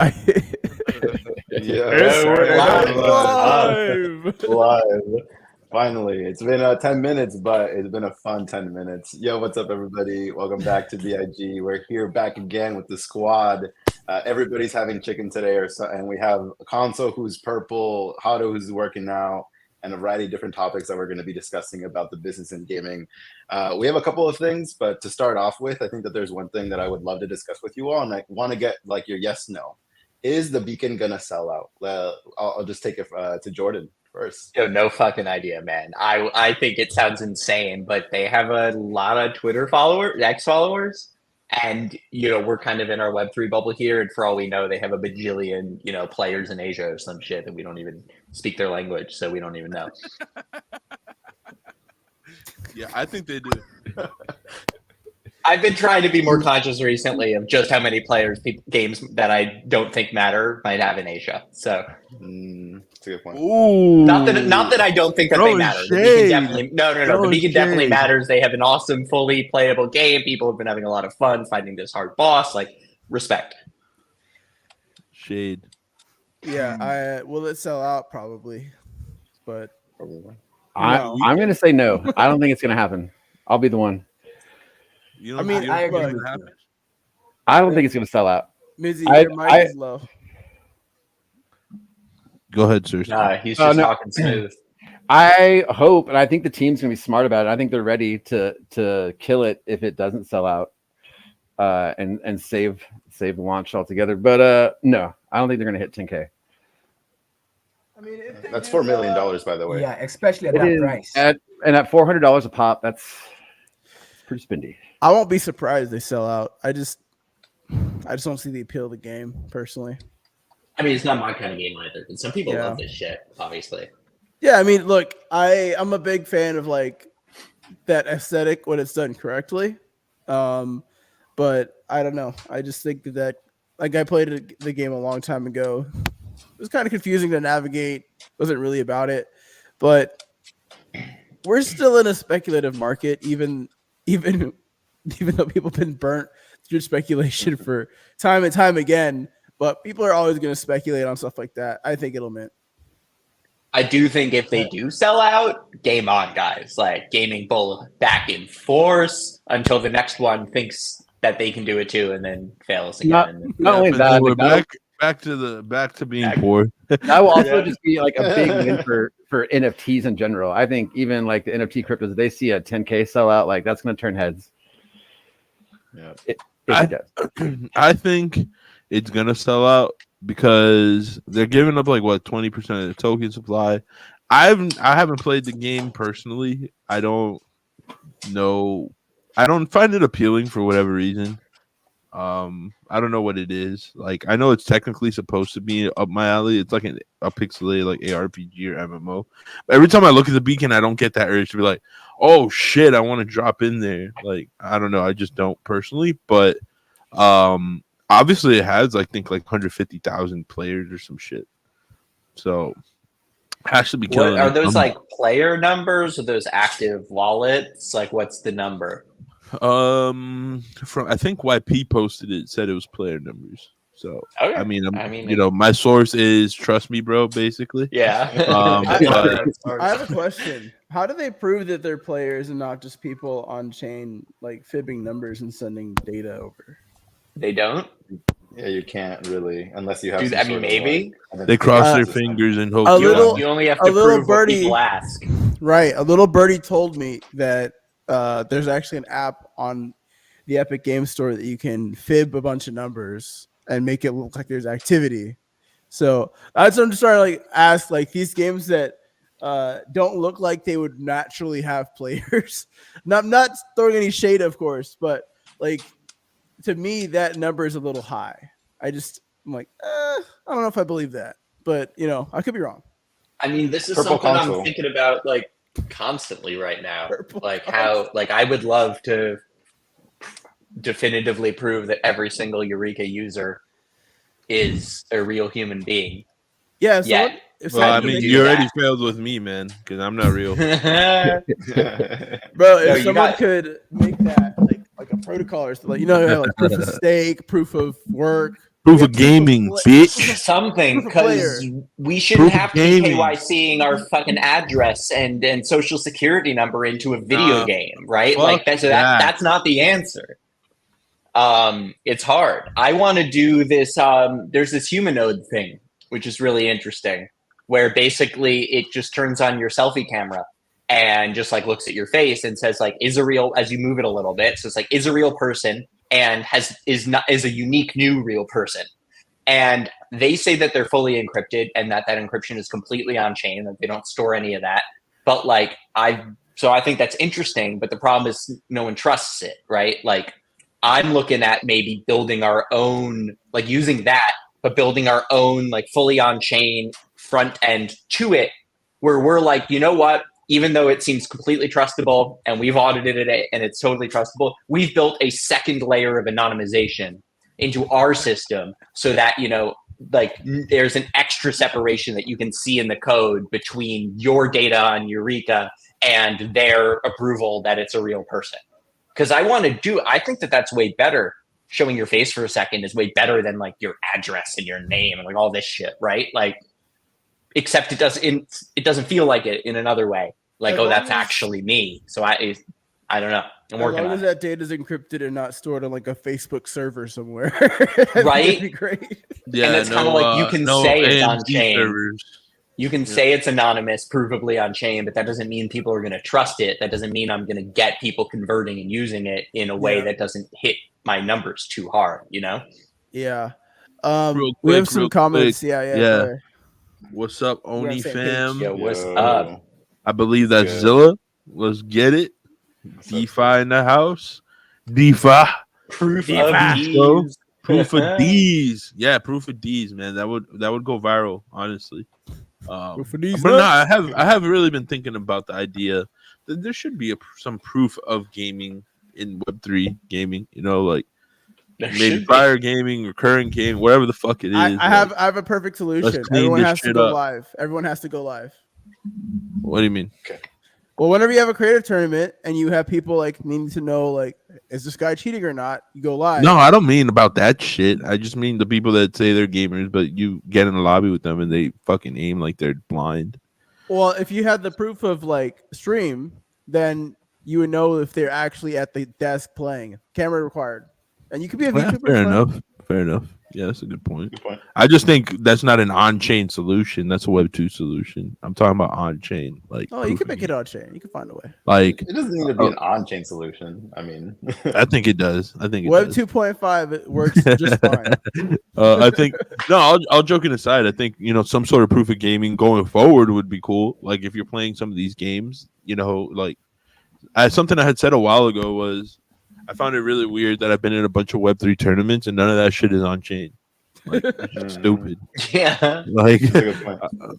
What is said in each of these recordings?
Yeah, We're live. live. Finally, it's been 10 minutes, but it's been a fun 10 minutes. Yo, what's up, everybody? Welcome back to B.I.G. We're here back again with the squad. Everybody's having chicken today, and we have Console who's purple, Hato who's working now, and a variety of different topics that we're going to be discussing about the business in gaming. We have a couple of things, but to start off with, I think that there's one thing that I would love to discuss with you all, and I want to get like your yes/no. Is the Beacon gonna sell out? I'll just take it to Jordan first. Yo, no fucking idea, man. I think it sounds insane, but they have a lot of Twitter followers, X followers, and we're kind of in our Web3 bubble here. And for all we know, they have a bajillion players in Asia or some shit, and we don't even speak their language, so we don't even know. Yeah, I think they do. I've been trying to be more conscious recently of just how many games that I don't think matter might have in Asia. So that's a good point. Ooh. Not that I don't think that they matter. The Beacon definitely no. The Beacon definitely matters. They have an awesome, fully playable game. People have been having a lot of fun fighting this hard boss. Like, respect. Shade. Yeah, will it sell out? Probably, but I'm going to say no. I don't think it's going to happen. I'll be the one. I mean, I agree. I don't think it's going to sell out. Mizzy, your mic is low. Go ahead, sir. Nah, he's just talking smooth. I hope, and I think the team's going to be smart about it. I think they're ready to kill it if it doesn't sell out, and save the launch altogether. But no, I don't think they're going to hit 10K. I mean, that's $4 million, by the way. Yeah, especially at that price. At $400 a pop, that's pretty spendy. I won't be surprised they sell out. I just don't see the appeal of the game personally. I mean, it's not my kind of game either. And some people love this shit, obviously. Yeah, I mean, look, I'm a big fan of like that aesthetic when it's done correctly. But I don't know. I just think that like I played the game a long time ago. It was kind of confusing to navigate. Wasn't really about it. But we're still in a speculative market, even though people have been burnt through speculation for time and time again. But people are always going to speculate on stuff like that. I think it'll mint. I do think if they do sell out, game on, guys. Like, gaming bull back in force until the next one thinks that they can do it too and then fails again. Not only that, we're back to being poor. That will also just be like a big win for NFTs in general. I think even like the NFT cryptos, if they see a 10K sell out, like that's going to turn heads. Yeah, I think it's gonna sell out because they're giving up like 20% of the token supply. I haven't played the game personally. I don't know. I don't find it appealing for whatever reason. I don't know what it is. Like, I know it's technically supposed to be up my alley. It's like a pixelated like ARPG or MMO. But every time I look at the Beacon, I don't get that urge to be like, oh shit, I want to drop in there. Like, I don't know. I just don't personally. But obviously it has, I think, like 150,000 players or some shit. So has to be killing. Are those like player numbers or those active wallets? Like, what's the number? From I think YP posted it, said it was player numbers. So okay. I mean, my source is trust me, bro. Basically, yeah. I have a question. How do they prove that they're players and not just people on chain like fibbing numbers and sending data over? They don't. Yeah, you can't really unless you have. I mean, maybe they cross their fingers and hope. You only have to prove what people ask. Right. A little birdie told me that. There's actually an app on the Epic Game Store that you can fib a bunch of numbers and make it look like there's activity. So that's what I'm just trying to ask, like these games that don't look like they would naturally have players. not throwing any shade, of course, but like to me that number is a little high. I'm like, I don't know if I believe that, but I could be wrong. I mean, this is Purple something console. I'm thinking about like constantly right now. Like how, like I would love to definitively prove that every single Eureka user is a real human being. Yeah. Well, I mean, you already failed with me, man, because I'm not real. Bro, if someone could make that like a protocol or something, like proof of stake, proof of work, Proof We of have gaming, pla- bitch. Something, Proof of player. because we shouldn't Proof of have to be gaming. KYCing our fucking address and social security number into a video Nah, game, right? fuck Like that. that's not the answer. It's hard. I want to do this. There's this humanoid thing, which is really interesting, where basically it just turns on your selfie camera and just like looks at your face and says like, is a real, as you move it a little bit. So it's like, is a real person and is a unique new real person. And they say that they're fully encrypted and that encryption is completely on chain, that they don't store any of that. But like, I think that's interesting, but the problem is no one trusts it, right? Like, I'm looking at maybe building our own, like using that, but building our own like fully on chain front end to it, where we're like, you know what? Even though it seems completely trustable and we've audited it and it's totally trustable, we've built a second layer of anonymization into our system so that, you know, like there's an extra separation that you can see in the code between your data on Eureka and their approval that it's a real person. Because I think that that's way better. Showing your face for a second is way better than like your address and your name and like all this shit, right? Like, except it doesn't feel like it in another way. Like, As oh, long that's as- actually me. So I don't know. I'm As working long on as it. that data is encrypted and not stored on like a Facebook server somewhere, Right? That'd be great. Yeah, And it's kinda like you can say it's on chain. servers. You can say it's anonymous, provably on chain, but that doesn't mean people are going to trust it. That doesn't mean I'm going to get people converting and using it in a way Yeah. that doesn't hit my numbers too hard, you know? Yeah. Real We have quick, some real comments. quick. Yeah. Yeah. go ahead. What's up, We're on the Oni same fam? page. Yo, what's Yo. up? I believe that's Good. Zilla. Let's get it. DeFi in the house. DeFi. Proof DeFi. of keys. Proof of D's. Yeah, proof of D's, man. That would go viral, honestly. Proof of Ds But no, nuts. I have really been thinking about the idea that there should be some proof of gaming in Web3 gaming. You know, like There maybe should be. prior gaming, recurring gaming, whatever the fuck it is. I have a perfect solution. clean Everyone this has to shit go up. live. Everyone has to go live. What do you mean? Well, whenever you have a creative tournament and you have people like needing to know like, is this guy cheating or not? You go live. No, I don't mean about that shit. I just mean the people that say they're gamers, but you get in the lobby with them and they fucking aim like they're blind. Well, if you had the proof of like stream, then you would know if they're actually at the desk playing. Camera required, and you could be a Yeah, VTuber. fair as well. enough. Fair enough. Yeah, that's a good point. Good point. I just think that's not an on-chain solution. That's a Web 2 solution. I'm talking about on-chain. Like, Oh, you proof can of make it game. on chain. You can find a way. Like, It doesn't need to be an on-chain solution. I mean, I think it does. I think it Web does. 2.5 it works just fine. I think no. I'll joking aside. I think some sort of proof of gaming going forward would be cool. Like if you're playing some of these games, like something I had said a while ago was I found it really weird that I've been in a bunch of Web3 tournaments and none of that shit is on chain. Like that's just stupid. Yeah. Like that's a good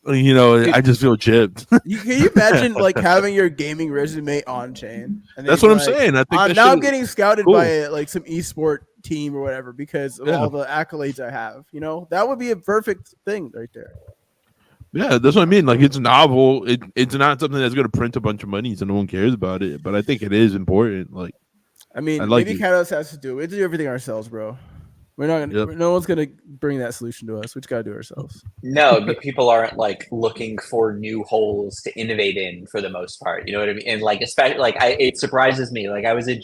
point. I just feel chipped. Can you imagine like having your gaming resume on chain? And That's then what I'm like, saying. I think that now shit I'm is getting scouted cool. by like some esport team or whatever because of Yeah. all the accolades I have. That would be a perfect thing right there. Yeah, that's what I mean. Like it's novel. It's not something that's gonna print a bunch of money so no one cares about it. But I think it is important. Like I mean, I like maybe it. Catalyst has to do it. We do everything ourselves, bro. We're not gonna. Yep. No one's gonna bring that solution to us. We just gotta do it ourselves. No, but people aren't like looking for new holes to innovate in for the most part. You know what I mean? And like, especially like, it surprises me. Like, I was a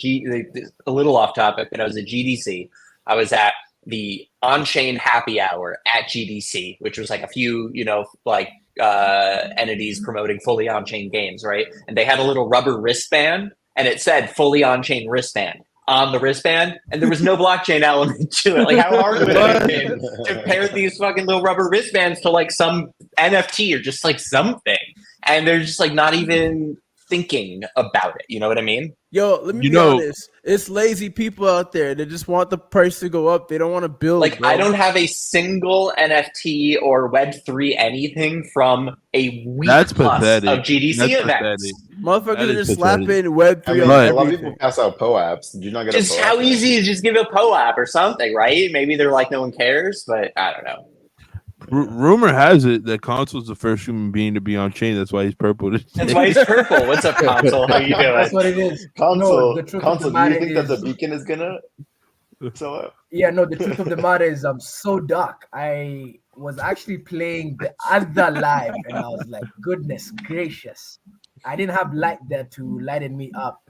little off topic, but I was at GDC. I was at the on-chain happy hour at GDC, which was like a few, entities promoting fully on-chain games, right? And they had a little rubber wristband, and it said "fully on-chain wristband" on the wristband, and there was no blockchain element to it. Like, how hard would it have been to pair these fucking little rubber wristbands to like some NFT or just like something? And they're just like not even thinking about it. You know what I mean? Yo, let me be honest. It's lazy people out there. They just want the price to go up. They don't want to build. Like, bro. I don't have a single NFT or Web3 anything from a week That's plus pathetic. of GDC That's events. pathetic. Motherfuckers That are is just pathetic. slapping Web3 I mean, on Right. a lot of everything. people pass out POAPs. Did you not get a Just POAP? how easy is just give a POAP or something, right? Maybe they're like, no one cares, but I don't know. Rumor has it that Consul's the first human being to be on chain. That's why he's purple. That's why he's purple. What's up, Console? How you That's doing? what it is. Console, No, the truth of Console, the do you matter think that the is- beacon is gonna So Yeah, no, the truth of the matter is I'm so dark. I was actually playing the other live and I was like, goodness gracious. I didn't have light there to lighten me up.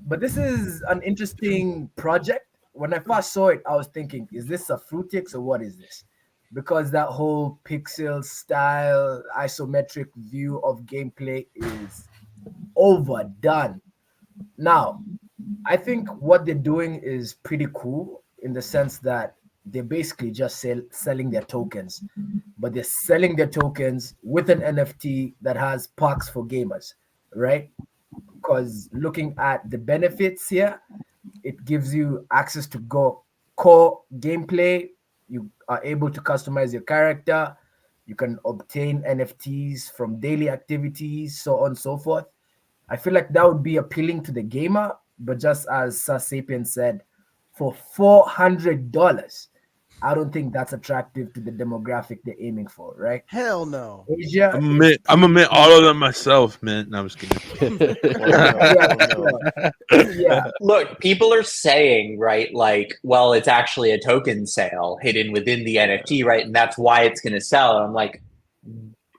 But this is an interesting project. When I first saw it, I was thinking, is this a Fruitix or what is this? Because that whole pixel style isometric view of gameplay is overdone. Now, I think what they're doing is pretty cool in the sense that they're basically just selling their tokens, but they're selling their tokens with an NFT that has perks for gamers, right? Because looking at the benefits here, it gives you access to go core gameplay. You are able to customize your character. You can obtain NFTs from daily activities, so on and so forth. I feel like that would be appealing to the gamer, but just as Sir Sapien said, for $400, I don't think that's attractive to the demographic they're aiming for, right? Hell no. Asia I'm is gonna admit pretty- all of them myself, man. No, I was kidding. yeah, no. yeah. Look, people are saying, right, like, well, it's actually a token sale hidden within the NFT, right? And that's why it's going to sell. And I'm like,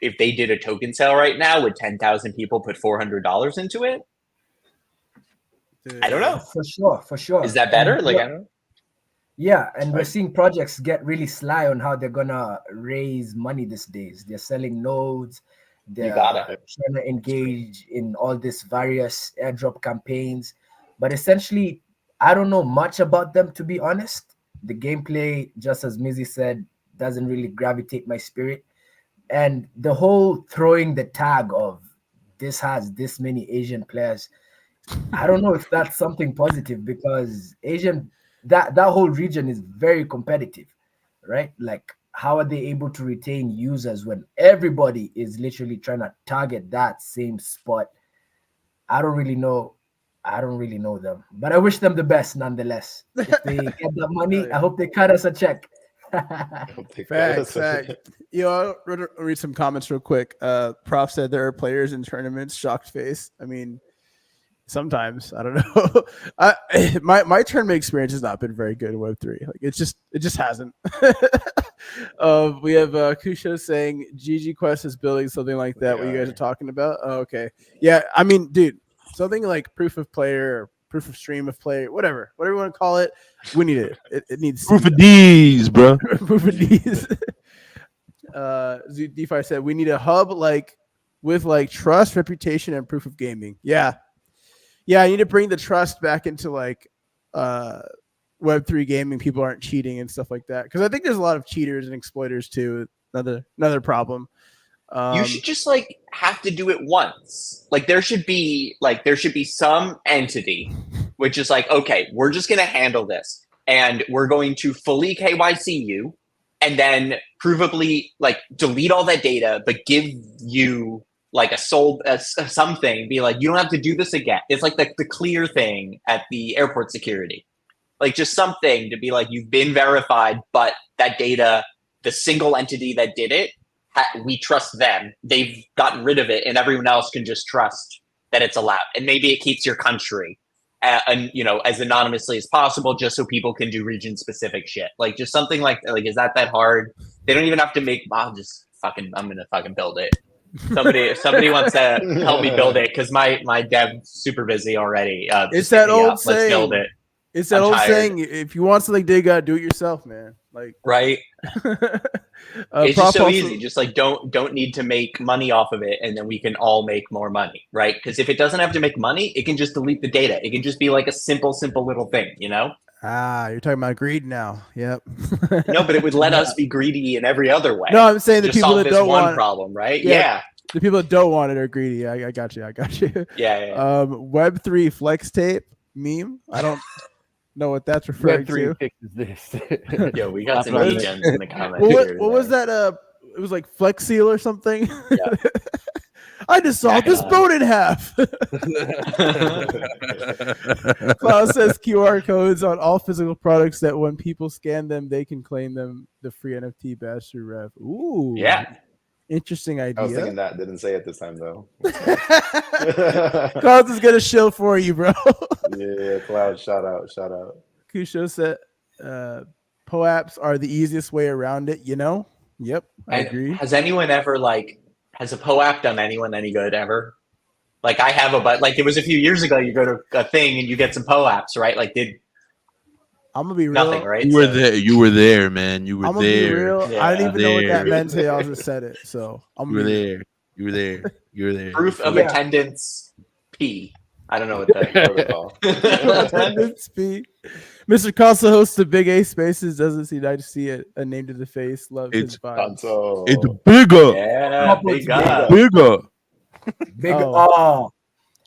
if they did a token sale right now, would 10,000 people put $400 into it? I don't know. For sure. Is that better? And Like, I don't know. yeah, and we're Right. seeing projects get really sly on how they're gonna raise money these days. They're selling nodes, they're gotta. trying to engage in all these various airdrop campaigns. But essentially, I don't know much about them to be honest. The gameplay, just as Mizzy said, doesn't really gravitate my spirit. And the whole throwing the tag of this has this many Asian players, I don't know if that's something positive because Asian that whole region is very competitive, right? Like how are they able to retain users when everybody is literally trying to target that same spot? I don't really know. I don't really know them, but I wish them the best nonetheless. If they get that money, yeah. I hope they cut us a check. Facts. I'll read some comments real quick. Prof said there are players in tournaments. Shocked face. I mean, sometimes I don't know. My tournament experience has not been very good in Web3. Like it just hasn't. We have Kusho saying GG Quest is building something like that. What you guys are talking about? Oh, okay, yeah. I mean, dude, something like proof of player, or proof of stream of play, whatever you want to call it. We need it. It needs Proof of D's, bro. proof of D's. DeFi said we need a hub like with like trust, reputation, and proof of gaming. Yeah, I need to bring the trust back into like Web3 gaming. People aren't cheating and stuff like that because I think there's a lot of cheaters and exploiters too. Another problem. You should just like have to do it once. Like there should be some entity which is like, okay, we're just going to handle this and we're going to fully KYC you and then provably like delete all that data, but give you like something, be like, you don't have to do this again. It's like the clear thing at the airport security, like just something to be like, you've been verified, but that data, the single entity that did it, we trust them. They've gotten rid of it, and everyone else can just trust that it's allowed. And maybe it keeps your country, and as anonymously as possible, just so people can do region-specific shit. Like just something like is that hard? They don't even have to make. I'm gonna fucking build it. Somebody wants to help me build it because my dev's super busy already. It's that old saying. Let's build it. It's that old saying. If you want something dig out, do it yourself, man. Like right. It's just so easy. Just like don't need to make money off of it, and then we can all make more money, right? Because if it doesn't have to make money, it can just delete the data. It can just be like a simple little thing, you're talking about greed now. Yep. No, but it would let us be greedy in every other way. No, I'm saying the people that don't want problem, right? Yeah. The people that don't want it are greedy. I got you. Yeah. Web3 flex tape meme. I don't know what that's referring to. Fixes this. Yeah, we got some legends in the comments. What was that? It was like Flex Seal or something. Yeah. I just saw this boat in half. Klaus says QR codes on all physical products that when people scan them, they can claim them the free NFT badge through Rev. Ooh. Yeah. Interesting idea. I was thinking that. Didn't say it this time though. Klaus is gonna shill for you, bro. Yeah, Cloud. Shout out. Kusho said POAPs are the easiest way around it. Yep, I And agree. has anyone ever has a POAP done anyone any good ever? Like I have but like it was a few years ago. You go to a thing and you get some POAPs, right? Like did I'm gonna be nothing, real. right? You were So there. You were there, man. You were I'm gonna be there. real. I didn't yeah, even know what that There. meant until y'all just said it. So I'm You were gonna be real. there. You were there. You were there. proof of Yeah. attendance P. I don't know what the Protocol. Attendance fee. Mr. Casa hosts the Big A Spaces. Doesn't see. I just see a name to the face. Loves his It's vibes. it's Console. bigger. yeah, Couple big together. up. Bigger. Big Oh.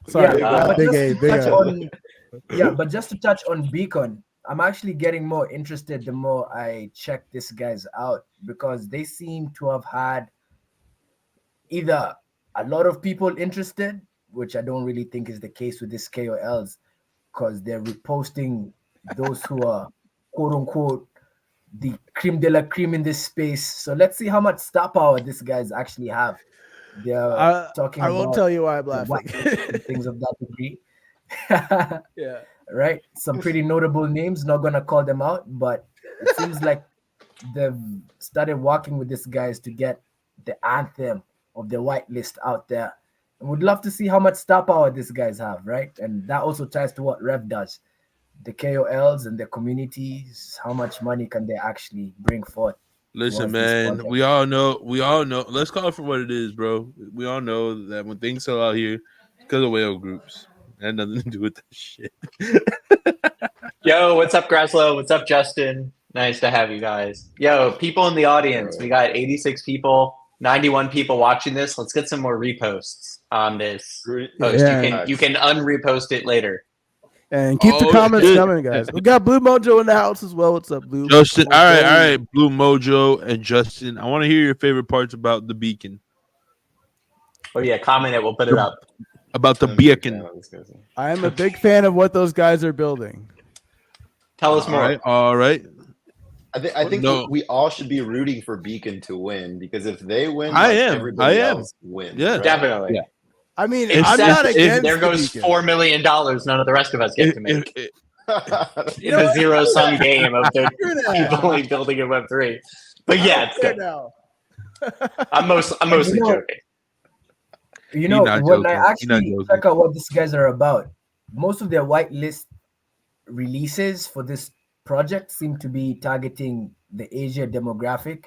Sorry, Yeah, not but Big just A. to Big touch A. on but just to touch on Beacon, I'm actually getting more interested the more I check these guys out because they seem to have had either a lot of people interested, which I don't really think is the case with these KOLs, because they're reposting those who are quote unquote the cream de la cream in this space. So let's see how much star power these guys actually have. They're talking I won't about tell you why I'm the laughing. and things of that degree. Yeah. Right? Some pretty notable names, not gonna call them out, but it seems like they've started working with these guys to get the anthem of the whitelist out there. And would love to see how much star power these guys have, right? And that also ties to what Rev does. The KOLs and the communities, how much money can they actually bring forth? Listen, towards this man. project? We all know. We all know. Let's call it for what it is, bro. We all know that when things sell out here, it's because of whale groups. It had nothing to do with that shit. Yo, what's up, Graslow? What's up, Justin? Nice to have you guys. Yo, people in the audience, we got 86 people, 91 people watching this. Let's get some more reposts on this post. Yeah. You can unrepost it later. And keep the Oh, comments shit. coming, guys. We got Blue Mojo in the house as well. What's up, Blue? Justin, all Mojo. right, Blue Mojo and Justin. I want to hear your favorite parts about the beacon. Oh yeah, comment it. We'll put it up. About the I'm a big beacon. fan of this guy. I am a big fan of what those guys are building. Tell us more. All right. I think No. we all should be rooting for Beacon to win because if they win, I like, am. everybody I am. else wins. Yeah. right? Definitely. Yeah. I mean, If- I'm not if- against There the goes Beacon. $4 million. None of the rest of us get to make in know a what? zero sum game of the Screw that. people only building in Web3. But yeah, it's Fair good. now. I'm mostly You know- joking. You He know, not when joking. I He not actually joking. check out what these guys are about, most of their whitelist releases for this project seem to be targeting the Asia demographic.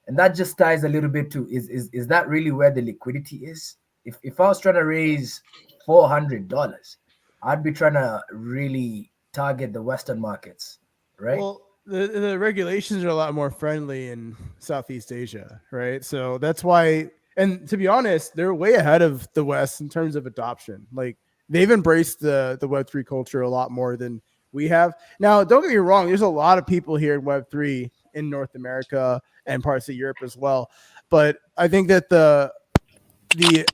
And that just ties a little bit to is that really where the liquidity is? If I was trying to raise $400, I'd be trying to really target the Western markets, right? Well, the regulations are a lot more friendly in Southeast Asia, right? So that's why, and to be honest, they're way ahead of the West in terms of adoption. Like they've embraced the Web3 culture a lot more than we have. Now, don't get me wrong, there's a lot of people here in Web3 in North America and parts of Europe as well. But I think that the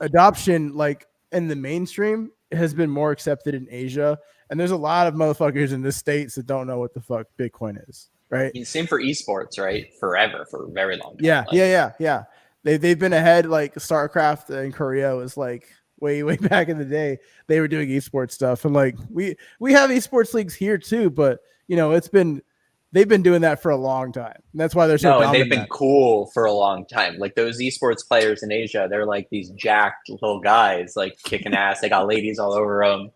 adoption, like in the mainstream, has been more accepted in Asia. And there's a lot of motherfuckers in the States that don't know what the fuck Bitcoin is, right? I mean, same for esports, right? Forever, for a very long time. Yeah, yeah. They've been ahead. Like StarCraft in Korea was like way back in the day. They were doing esports stuff, and like we have esports leagues here too. But you know, they've been doing that for a long time. And that's why they're so No, and dominant. they've been cool for a long time. Like those esports players in Asia, they're like these jacked little guys, like kicking ass. They got ladies all over them.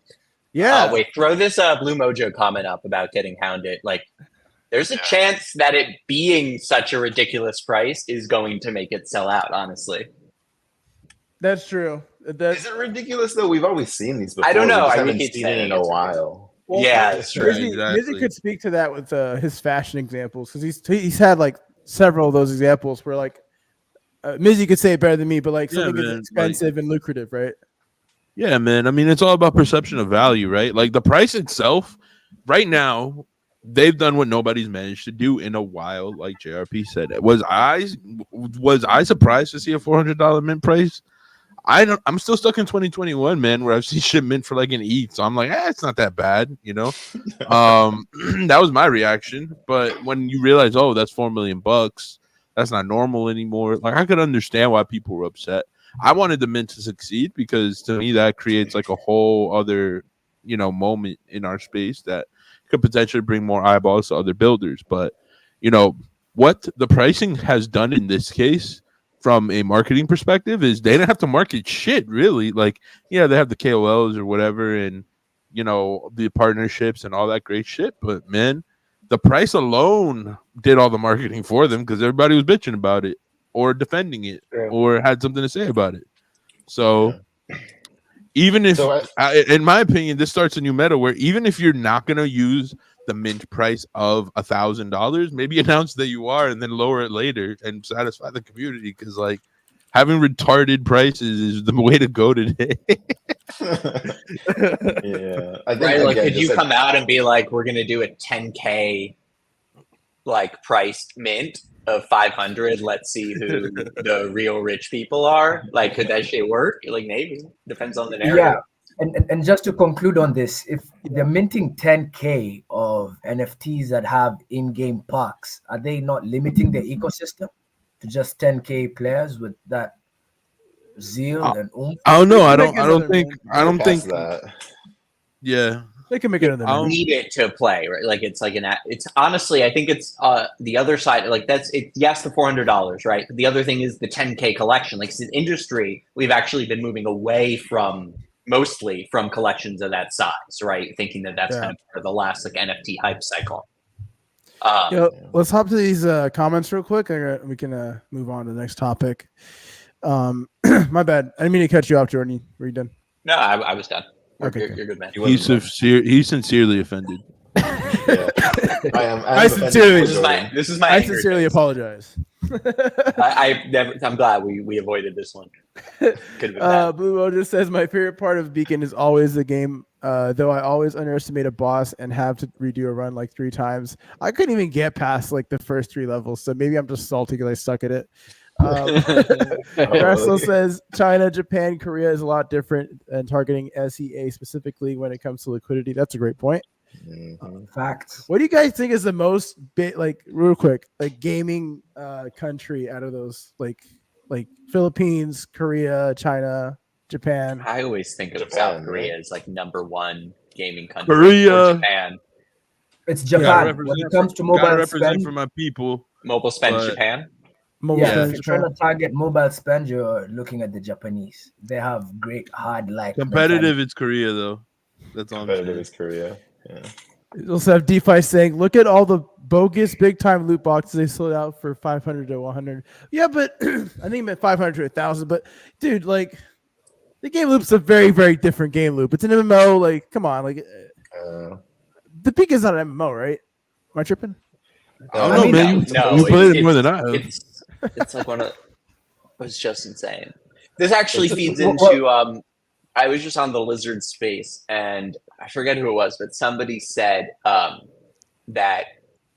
Yeah. Wait, throw this Blue Mojo comment up about getting hounded. Like, there's a chance that it being such a ridiculous price is going to make it sell out, honestly. That's true. Is it ridiculous though? We've always seen these before. I don't know. We just We haven't keep seen it saying in a it's while. Well, yeah, that's true. Mizzy, exactly. Mizzy could speak to that with his fashion examples because he's had like several of those examples where like Mizzy could say it better than me, but like Yeah, something man, is expensive and lucrative, right? Yeah, man. I mean, it's all about perception of value, right? Like the price itself, right now, they've done what nobody's managed to do in a while. Like JRP said, was I surprised to see a $400 mint price? I'm still stuck in 2021, man, where I've seen shit mint for like an ETH. So I'm like, it's not that bad, you know. That was my reaction. But when you realize, oh, that's $4 million, that's not normal anymore. Like I could understand why people were upset. I wanted the mint to succeed because to me that creates like a whole other, moment in our space that could potentially bring more eyeballs to other builders. But what the pricing has done in this case from a marketing perspective is they didn't have to market shit really. Like, yeah, they have the KOLs or whatever, and the partnerships and all that great shit. But man, the price alone did all the marketing for them because everybody was bitching about it or defending it or had something to say about it. So even if, in my opinion, this starts a new meta where even if you're not going to use the mint price of $1,000, maybe announce that you are and then lower it later and satisfy the community, because like having retarded prices is the way to go today. Yeah, I think Right, like again, could you come out and be like, we're gonna do a 10K like priced mint of 500? Let's see who the real rich people are. Like, could that shit work? Like, maybe depends on the narrative. Yeah. And just to conclude on this, if they're minting 10K of NFTs that have in-game packs, are they not limiting the ecosystem to just 10K players with that zeal and oomph? I don't know. They I can make don't another think. mint. I don't think that. Yeah, They can make another mint. Need it to play, right? Like it's like it's honestly, I think it's the other side. Like that's it. Yes, the $400, right? The other thing is the 10K collection. Like, in industry, we've actually been moving away mostly from collections of that size, right? Thinking that that's kind of part of the last like NFT hype cycle. Let's hop to these comments real quick. We can move on to the next topic. My bad. I didn't mean to cut you off, Jordan. Were you done? No, I was done. Okay, you're good, man. he's sincerely offended. Yeah. I sincerely. This is my. I sincerely apologize. I'm glad we avoided this one. Could have been bad. Blue just says my favorite part of Beacon is always the game. Though I always underestimate a boss and have to redo a run like 3 times. I couldn't even get past like the first 3 levels, so maybe I'm just salty because I suck at it. Russell says China, Japan, Korea is a lot different, and targeting SEA specifically when it comes to liquidity. That's a great point. Facts. What do you guys think is the most real quick, like gaming country out of those, like Philippines, Korea, China, Japan? I always think of Japan, South Korea as like #1 gaming country. Korea. Or Japan. It's Japan. When it comes to mobile spend, for my people. Mobile spend, Japan. If you're trying to target mobile spend, you're looking at the Japanese. They have great hard life. Competitive, it's Korea though. That's all. Competitive is Korea. Yeah. You also have DeFi saying, "Look at all the bogus big time loot boxes they sold out for 500 to 100." Yeah, but I think it meant 500 to 1,000. But dude, like the game loop's a very, very different game loop. It's an MMO. Like, come on, like the peak is not an MMO, right? Am I tripping? I don't know, man. You played it more than I have. It's like one of. It was just insane. This actually feeds into. I was just on the Lizard space, and I forget who it was, but somebody said that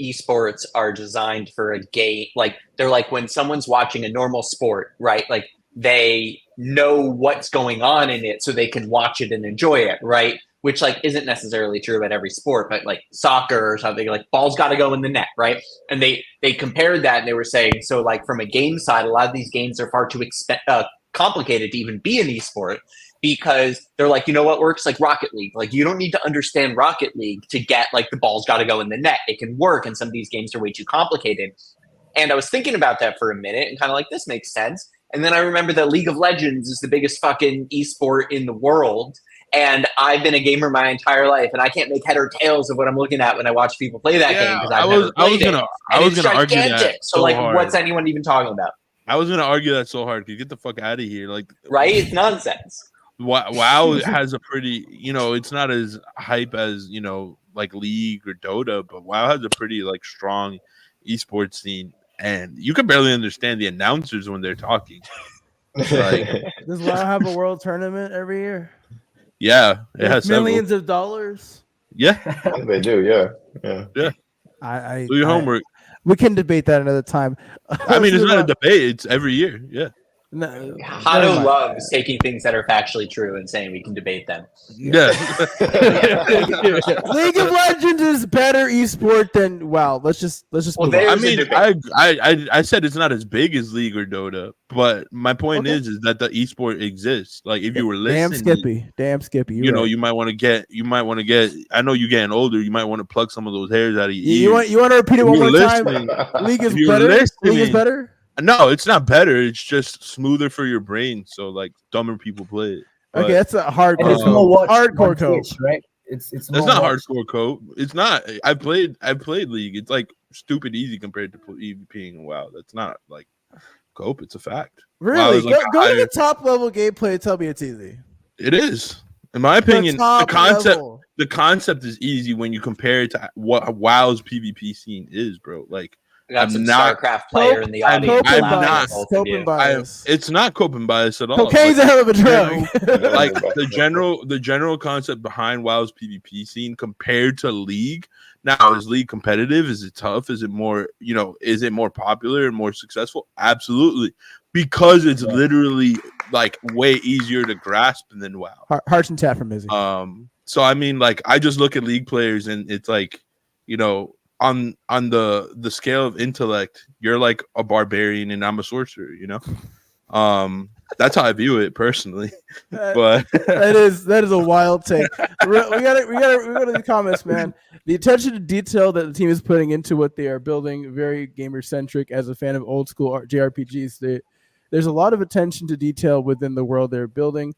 esports are designed for a game. Like, they're like when someone's watching a normal sport, right? Like, they know what's going on in it, so they can watch it and enjoy it, right? Which like isn't necessarily true about every sport, but like soccer or something, like ball's got to go in the net, right? And they compared that, and they were saying, so like from a game side, a lot of these games are far too complicated to even be an esport, because they're like, you know what works? Like Rocket League. Like, you don't need to understand Rocket League to get like the ball's got to go in the net. It can work, and some of these games are way too complicated. And I was thinking about that for a minute and kind of like, this makes sense. And then I remember that League of Legends is the biggest fucking esport in the world. And I've been a gamer my entire life, and I can't make head or tails of what I'm looking at when I watch people play that game, because I've never played it. I was gonna argue that. So like, what's anyone even talking about? I was gonna argue that so hard. Get the fuck out of here, like, right? It's nonsense. WoW has a pretty, it's not as hype as like League or Dota, but WoW has a pretty like strong esports scene, and you can barely understand the announcers when they're talking. Like, does WoW have a world tournament every year? Yeah, it has millions of dollars. Yeah, they do. Yeah. I do your homework. We can debate that another time. I mean, it's not a debate; it's every year. Yeah. No, never Hato mind. loves taking things that are factually true and saying we can debate them. Yeah. League of Legends is better esport than WoW. Let's just Well, move on. there- I There's a mean, debate. I said it's not as big as League or Dota, but my point Okay. is that the esport exists. Like if you were Damn listening, Skippy. you know, you might want to get. I know you're getting older. You might want to pluck some of those hairs out of your You ears. want to repeat it If one you're more time? listening, League is if you're better. League is listening- better. No, it's not better. It's just smoother for your brain. So like dumber people play it. But Okay, that's a And hardcore it's more code. watched Hardcore on code. Twitch, right? It's that's more not watched. hardcore code. It's not. I played League. It's like stupid easy compared to EVPing and WoW. That's not like cope. It's a fact. WoW Really? is like a Go to higher- the top level gameplay and tell me it's easy. It is, in my opinion, the top concept. level. The concept is easy when you compare it to what WoW's PvP scene is, bro. Like We got I'm some not- StarCraft player in the I'm- audience. I'm laughing not- at both of Cope you. and bias. it's not cope and bias at all. Cocaine's a Like, hell of a drug. like the general concept behind WoW's PvP scene compared to League. Now, is League competitive? Is it tough? Is it more, is it more popular and more successful? Absolutely. Because it's literally like way easier to grasp than WoW. Hearts and tap from Izzy. So I mean, like I just look at League players and it's like, on the scale of intellect, you're like a barbarian and I'm a sorcerer, That's how I view it personally. But that is a wild take. We go to the comments, man. The attention to detail that the team is putting into what they are building, very gamer centric. As a fan of old school JRPGs, there's a lot of attention to detail within the world they're building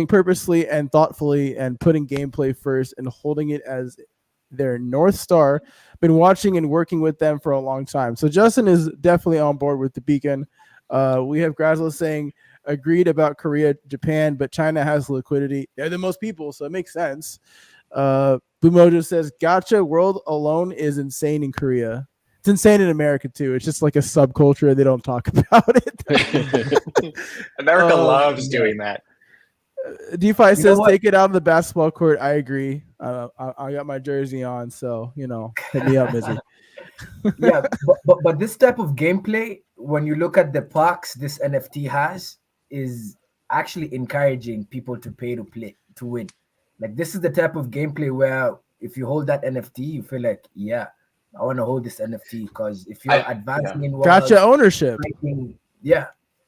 purposely and thoughtfully, and putting gameplay first and holding it as their North Star. Been watching and working with them for a long time. So Justin is definitely on board with the beacon. We have Grazla saying agreed about Korea, Japan, but China has liquidity. They're the most people, so it makes sense. Bumojo says Gacha world alone is insane in Korea. It's insane in America too. It's just like a subculture. They don't talk about it. America loves doing that. DeFi says what? take it out of the basketball court. I agree. I got my jersey on, so hit me up, Izzy. Yeah, but this type of gameplay, when you look at the perks this NFT has, is actually encouraging people to pay to play to win. Like this is the type of gameplay where if you hold that NFT, you feel like, yeah, I want to hold this NFT because if you're advancing in Gotcha ownership. fighting,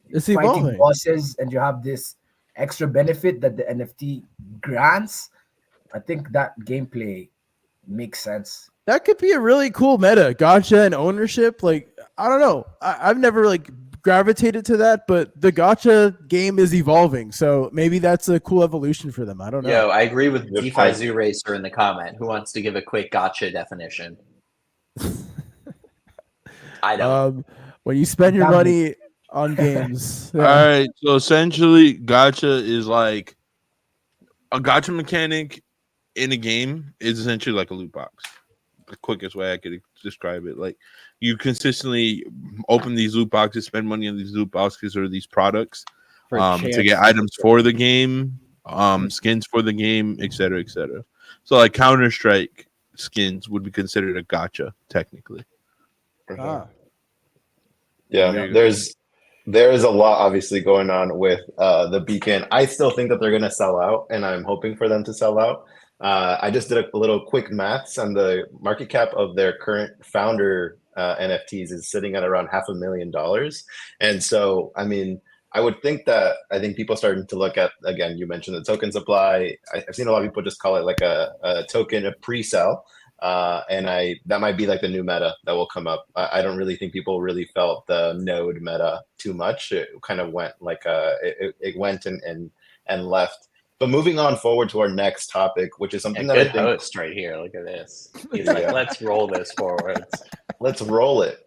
It's fighting evolving. bosses, and you have this extra benefit that the NFT grants, I think that gameplay makes sense. That could be a really cool meta. Gotcha and ownership. Like, I don't know. I've never gravitated to that, but the gotcha game is evolving. So maybe that's a cool evolution for them. I don't know. Yo, I agree with Good DeFi point. Zoo Racer in the comment. Who wants to give a quick gotcha definition? I don't. When you spend your Damn it. money on games. all right, so essentially, gacha is like a gacha mechanic in a game is essentially like a loot box. The quickest way I could describe it, like you consistently open these loot boxes, spend money on these loot boxes or these products For a to chance get items for the game, skins for the game, etc., etc. So like Counter-Strike skins would be considered a gacha technically. Ah. Yeah, There you go. there's a lot obviously going on with the beacon. I still think that they're going to sell out, and I'm hoping for them to sell out. I just did a little quick maths, and the market cap of their current founder NFTs is sitting at around $500,000. And so, I mean, I think people starting to look at, again, you mentioned the token supply. I've seen a lot of people just call it like a token, a pre-sell. And that might be like the new meta that will come up. I don't really think people really felt the node meta too much. It kind of went like it went and left. But moving on forward to our next topic, which is something that I Good think host right here. Look at this. He's like, let's roll this forward. let's roll it.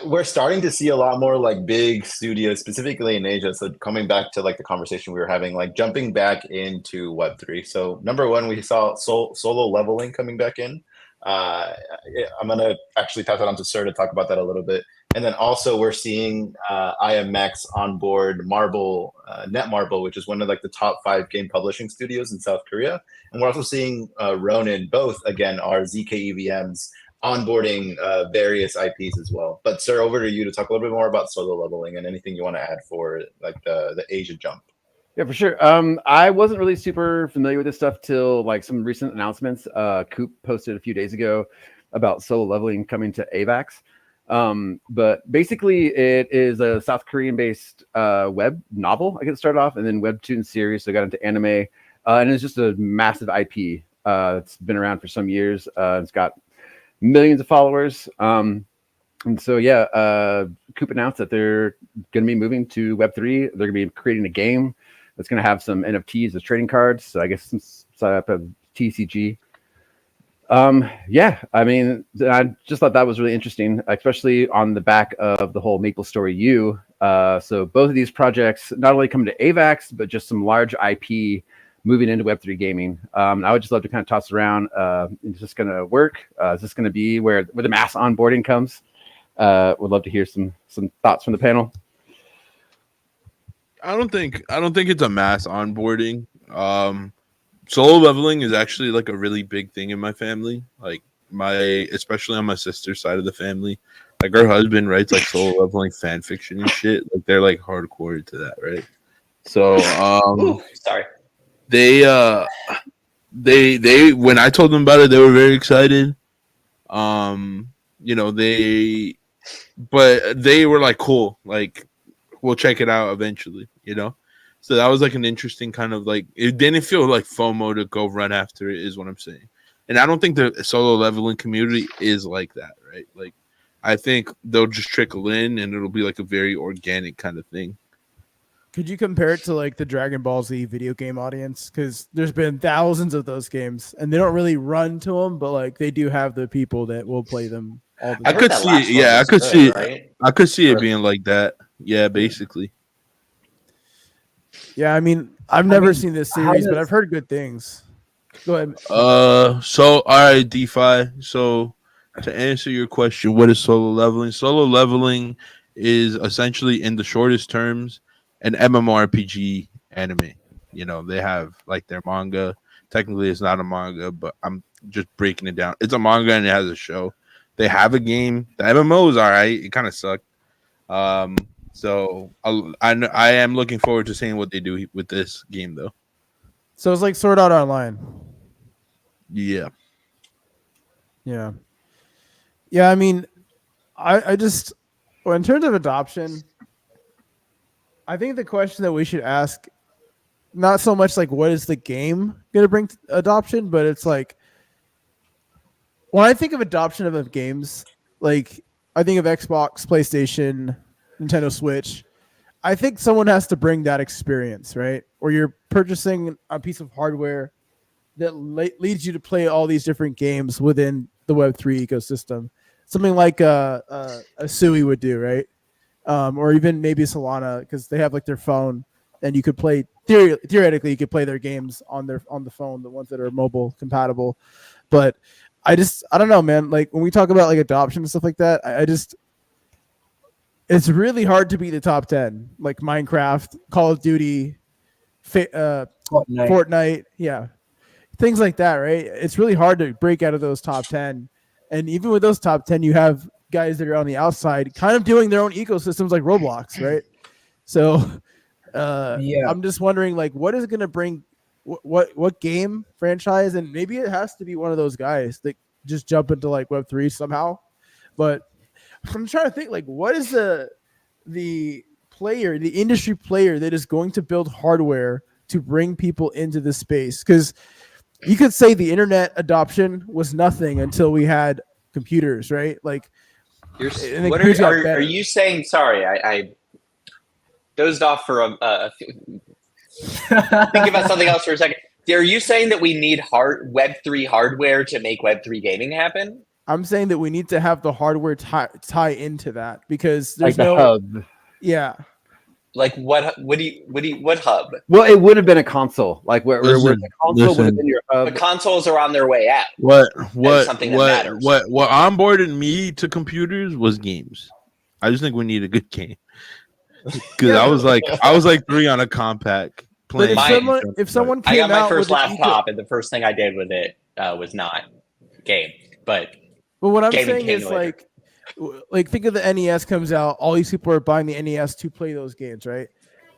We're starting to see a lot more like big studios, specifically in Asia. So coming back to like the conversation we were having, like jumping back into Web3. So number one, we saw solo leveling coming back in. I'm gonna actually pass it on to Sir to talk about that a little bit. And then also we're seeing IMX on board Marble, Netmarble, which is one of like the top 5 game publishing studios in South Korea. And we're also seeing Ronin, both again are ZK EVMs onboarding various IPs as well. But sir, over to you to talk a little bit more about solo leveling and anything you want to add for like the Asia jump. Yeah, for sure. I wasn't really super familiar with this stuff till like some recent announcements. Coop posted a few days ago about solo leveling coming to AVAX. But basically, it is a South Korean-based web novel. I guess it started off, and then webtoon series. So I got into anime, and it's just a massive IP. It's been around for some years. It's got millions of followers. And so, yeah, Coop announced that they're going to be moving to Web3. They're going to be creating a game that's going to have some NFTs as trading cards. So I guess some type of TCG. Yeah, I mean, I just thought that was really interesting, especially on the back of the whole Maple Story U. So both of these projects not only come to AVAX, but just some large IP moving into Web3 gaming. I would just love to kind of toss around. Is this going to work? Is this going to be where the mass onboarding comes? Would love to hear some thoughts from the panel. I don't think it's a mass onboarding. Solo leveling is actually like a really big thing in my family. Like especially on my sister's side of the family. Like her husband writes like solo leveling fan fiction and shit. Like they're like hardcore to that, right? So Ooh, sorry. they when I told them about it, they were very excited. You know, but they were like, cool, like we'll check it out eventually, you know. So that was like an interesting kind of like, it didn't feel like FOMO to go run after it, is what I'm saying. And I don't think the solo leveling community is like that, right? Like, I think they'll just trickle in and it'll be like a very organic kind of thing. Could you compare it to like the Dragon Ball Z video game audience? Because there's been thousands of those games and they don't really run to them, but like they do have the people that will play them all the time. I could see it. Yeah, I could see it. I could see it being like that. Yeah, basically. Yeah, I mean, I've never seen this series, but I've heard good things. Go ahead. So all right, DeFi. So to answer your question, what is solo leveling? Solo leveling is essentially, in the shortest terms, an MMORPG anime. You know, they have like their manga. Technically, it's not a manga, but I'm just breaking it down. It's a manga and it has a show. They have a game. The MMO is all right. It kind of sucked. So I am looking forward to seeing what they do with this game, though. So it's like Sword Art Online. Yeah. Yeah. Yeah, I mean, I just, well, in terms of adoption, I think the question that we should ask, not so much like what is the game going to bring to adoption, but it's like, when I think of adoption of games, like I think of Xbox, PlayStation, Nintendo Switch. I think someone has to bring that experience, right? Or you're purchasing a piece of hardware that leads you to play all these different games within the Web3 ecosystem. Something like a Sui would do, right? Or even maybe Solana, because they have like their phone, and you could play theoretically you could play their games on the phone, the ones that are mobile compatible. But I don't know, man. Like when we talk about like adoption and stuff like that, it's really hard to be the top 10, like Minecraft, Call of Duty, Fortnite, yeah, things like that, right? It's really hard to break out of those top 10. And even with those top 10, you have guys that are on the outside kind of doing their own ecosystems like Roblox, right? So I'm just wondering, like, what is going to bring what game franchise, and maybe it has to be one of those guys that just jump into like Web3 somehow. But I'm trying to think, like, what is the industry player that is going to build hardware to bring people into this space? Because you could say the internet adoption was nothing until we had computers, right? Like, are you saying? Sorry, I dozed off for a think about something else for a second. Are you saying that we need Web3 hardware to make Web3 gaming happen? I'm saying that we need to have the hardware tie into that, because there's like the hub. Yeah. Like what hub? Well, it would have been a console, like where the console would have been your hub. The consoles are on their way out. What onboarded me to computers was games. I just think we need a good game. Because I was like 3 on a compact playing. If someone I came got my first laptop, and the first thing I did with it was not game, but But what I'm Gaming saying came is later. like think of the NES comes out, all these people are buying the NES to play those games, right?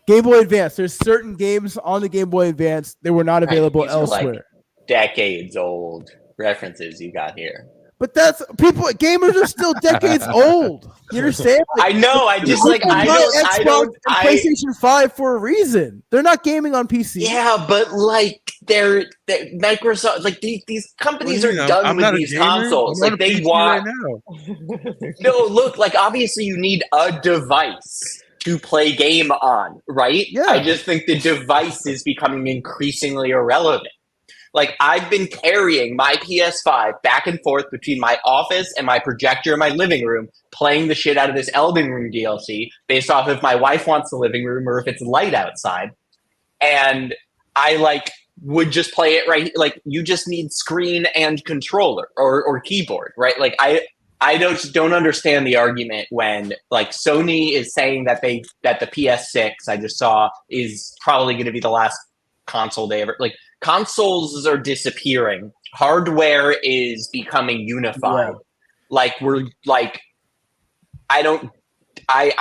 Game Boy Advance. There's certain games on the Game Boy Advance that were not available These are elsewhere. like decades old references you got here. But that's people. Gamers are still decades old. You understand? I know. I just like People I buy don't. I Xbox don't. and PlayStation 5 for a reason. They're not gaming on PC. Yeah, but like they're Microsoft. Like these companies are done I'm with not a these gamer. consoles. I'm on Like a they PC want. right now. No, look. Like obviously you need a device to play game on, right? Yeah. I just think the device is becoming increasingly irrelevant. Like I've been carrying my PS5 back and forth between my office and my projector in my living room, playing the shit out of this Elden Ring DLC based off if my wife wants the living room or if it's light outside. And I like would just play it right. Like you just need screen and controller or keyboard, right? Like I don't understand the argument when like Sony is saying that the PS6 I just saw is probably going to be the last console they ever like. Consoles are disappearing. Hardware is becoming unified. Yeah. Like we're like, I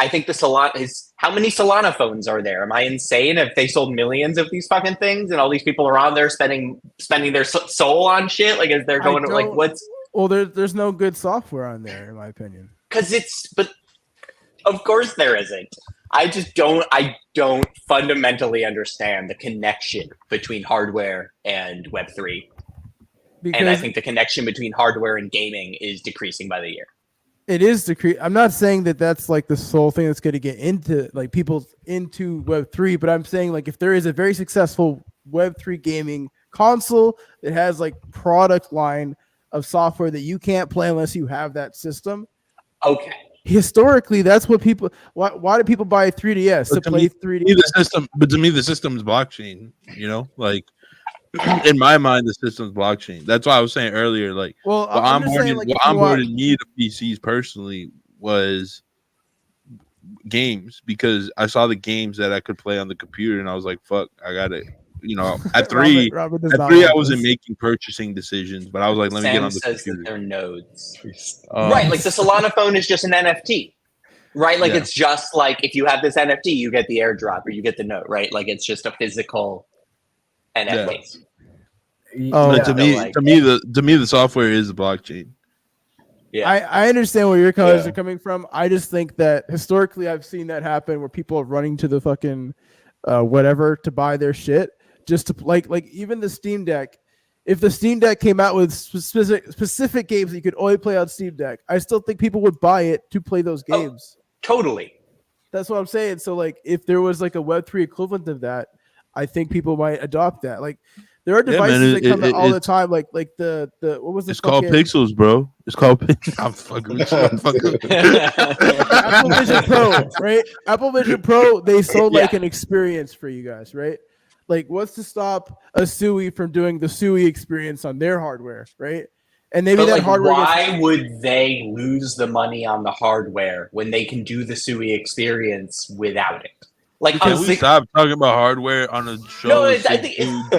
think the Solana is how many Solana phones are there? Am I insane? If they sold millions of these fucking things and all these people are on there spending their soul on shit, like as they're going to like what's? Well, there's no good software on there, in my opinion. But of course there isn't. I don't fundamentally understand the connection between hardware and Web3. Because And I think the connection between hardware and gaming is decreasing by the year. it is I'm not saying that that's like the sole thing that's going to get into like people into Web3, but I'm saying like if there is a very successful Web3 gaming console that has like product line of software that you can't play unless you have that system. Okay. Historically, that's what people. Why do people buy a 3DS to play 3D? The system, but to me, the system's blockchain. You know, like in my mind, the system's blockchain. That's why I was saying earlier. Like, Well, what I'm just saying, like, onboarded me to PCs personally was games because I saw the games that I could play on the computer, and I was like, "Fuck, I got it." You know, at three, Robert I wasn't making purchasing decisions, but I was like, "Let me get on the says computer." that they're nodes. Right, like the Solana phone is just an NFT. Right, like it's just like if you have this NFT, you get the airdrop or you get the note. Right, like it's just a physical NFT. But to me, the software is the blockchain. Yeah, I understand where your colors are coming from. I just think that historically, I've seen that happen where people are running to the fucking whatever to buy their shit. Just to like even the Steam Deck, if the Steam Deck came out with specific games that you could only play on Steam Deck, I still think people would buy it to play those games. Totally. That's what I'm saying. So like, if there was like a Web3 equivalent of that, I think people might adopt that. Like, there are devices that come out all the time. Like the what was this? It's called Pixels, bro. It's called Pixels. I'm fucking with you. Apple Vision Pro, right? Apple Vision Pro, they sold like an experience for you guys, right? Like, what's to stop a SUI from doing the SUI experience on their hardware, right? And maybe that hardware. Why would they lose the money on the hardware when they can do the SUI experience without it? Like, can we stop talking about hardware on a show? No, I think it's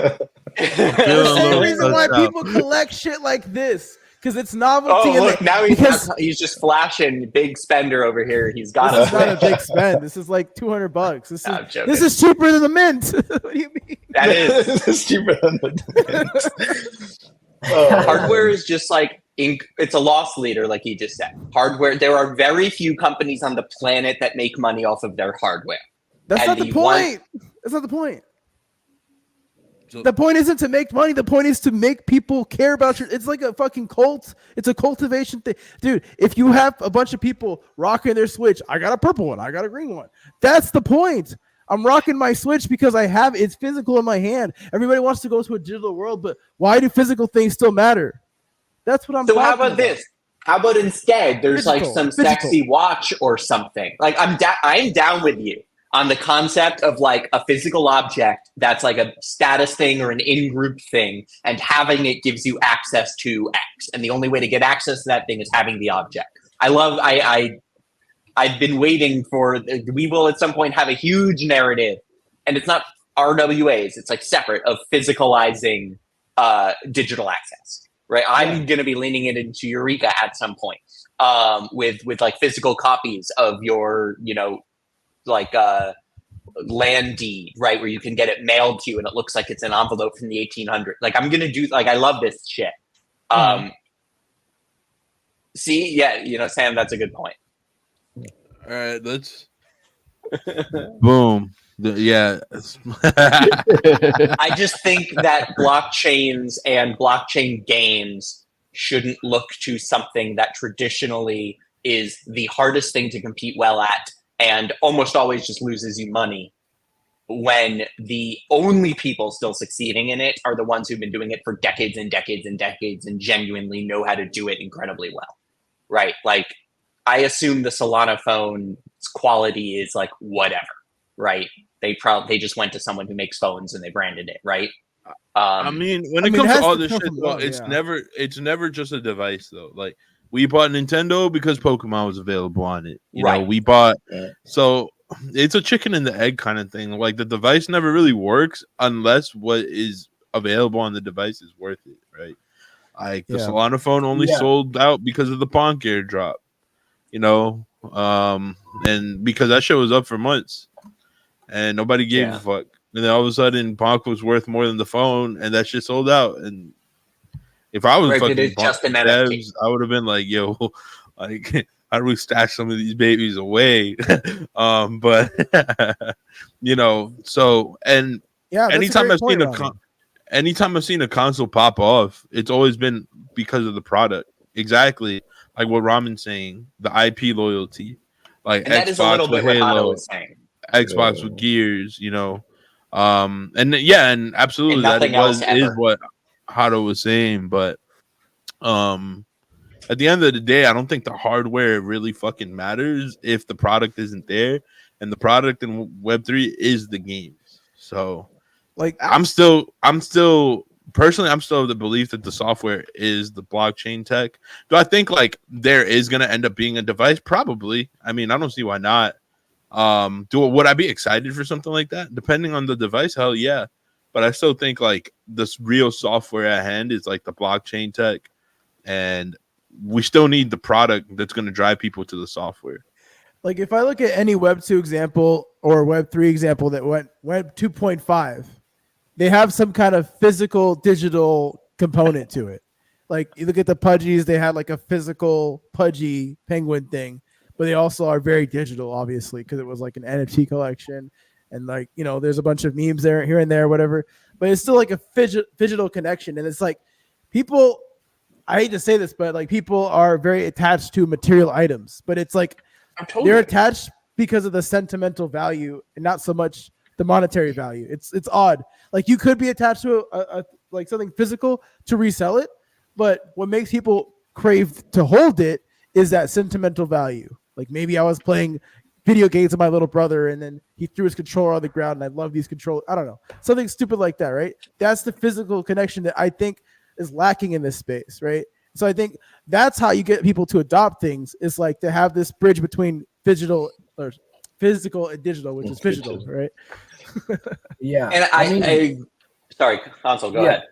the same reason why people collect shit like this. Because it's novelty. Oh, look, now he's just flashing big spender over here. He's got this is not a big spend. This is like $200. This is cheaper than the Mint. What do you mean? That is. This is cheaper than the Mint. Hardware is just like it's a loss leader, like he just said. Hardware. There are very few companies on the planet that make money off of their hardware. That's not the point. That's not the point. The point isn't to make money. The point is to make people care about your. It's like a fucking cult. It's a cultivation thing, dude. If you have a bunch of people rocking their Switch, I got a purple one, I got a green one. That's the point. I'm rocking my Switch because it's physical in my hand. Everybody wants to go to a digital world, but why do physical things still matter? That's what I'm. So how about this? How about instead there's like some sexy watch or something? Like I'm down with you on the concept of like a physical object that's like a status thing or an in-group thing, and having it gives you access to X. And the only way to get access to that thing is having the object. I've been waiting for, we will at some point have a huge narrative, and it's not RWAs, it's like separate, of physicalizing digital access. right? I'm going to be leaning it into Eureka at some point, with like physical copies of your, like land deed, right, where you can get it mailed to you and it looks like it's an envelope from the 1800s. Like I'm going to do, like, I love this shit. See, yeah, Sam, that's a good point. All right, let's boom. Yeah. I just think that blockchains and blockchain games shouldn't look to something that traditionally is the hardest thing to compete well at and almost always just loses you money, when the only people still succeeding in it are the ones who've been doing it for decades and decades and decades and genuinely know how to do it incredibly well, right? Like, I assume the Solana phone's quality is like whatever, right? They just went to someone who makes phones and they branded it, right? I mean, when it comes to all this shit, though, it's never just a device though. Like, we bought Nintendo because Pokemon was available on it. You know, we bought so it's a chicken and the egg kind of thing. Like, the device never really works unless what is available on the device is worth it, right? Like the Solana phone only sold out because of the Ponk airdrop, and because that shit was up for months and nobody gave a fuck. And then all of a sudden, Ponk was worth more than the phone, and that shit sold out. And if I was fucking devs, I would have been like, "Yo, like, how do we stash some of these babies away?" But so and anytime I've seen a console pop off, it's always been because of the product. Exactly like what Ramon's saying, the IP loyalty, like and that Xbox is a little with bit Halo, what Hado was saying. Xbox with Gears, and absolutely and that is what Hado was saying, but at the end of the day, I don't think the hardware really fucking matters if the product isn't there, and the product in Web3 is the games. So, like, I'm still personally, I'm still of the belief that the software is the blockchain tech. Do I think like there is going to end up being a device? Probably. I mean, I don't see why not. Would I be excited for something like that? Depending on the device, hell yeah. But I still think like this real software at hand is like the blockchain tech, and we still need the product that's going to drive people to the software. Like, if I look at any Web 2 example or Web 3 example that went Web 2.5, they have some kind of physical digital component to it. Like, you look at the Pudgies, they had like a physical Pudgy penguin thing, but they also are very digital, obviously, because it was like an NFT collection. And like, there's a bunch of memes there, here and there, whatever. But it's still like a digital connection. And it's like people, I hate to say this, but like people are very attached to material items. But it's like they're attached because of the sentimental value and not so much the monetary value. It's odd. Like, you could be attached to a like something physical to resell it, but what makes people crave to hold it is that sentimental value. Like, maybe I was playing video games with my little brother and then he threw his controller on the ground and I love these controllers. I don't know. Something stupid like that, right? That's the physical connection that I think is lacking in this space, right? So I think that's how you get people to adopt things, is like to have this bridge between physical and digital, which is digital, right? And I sorry, Console, go ahead.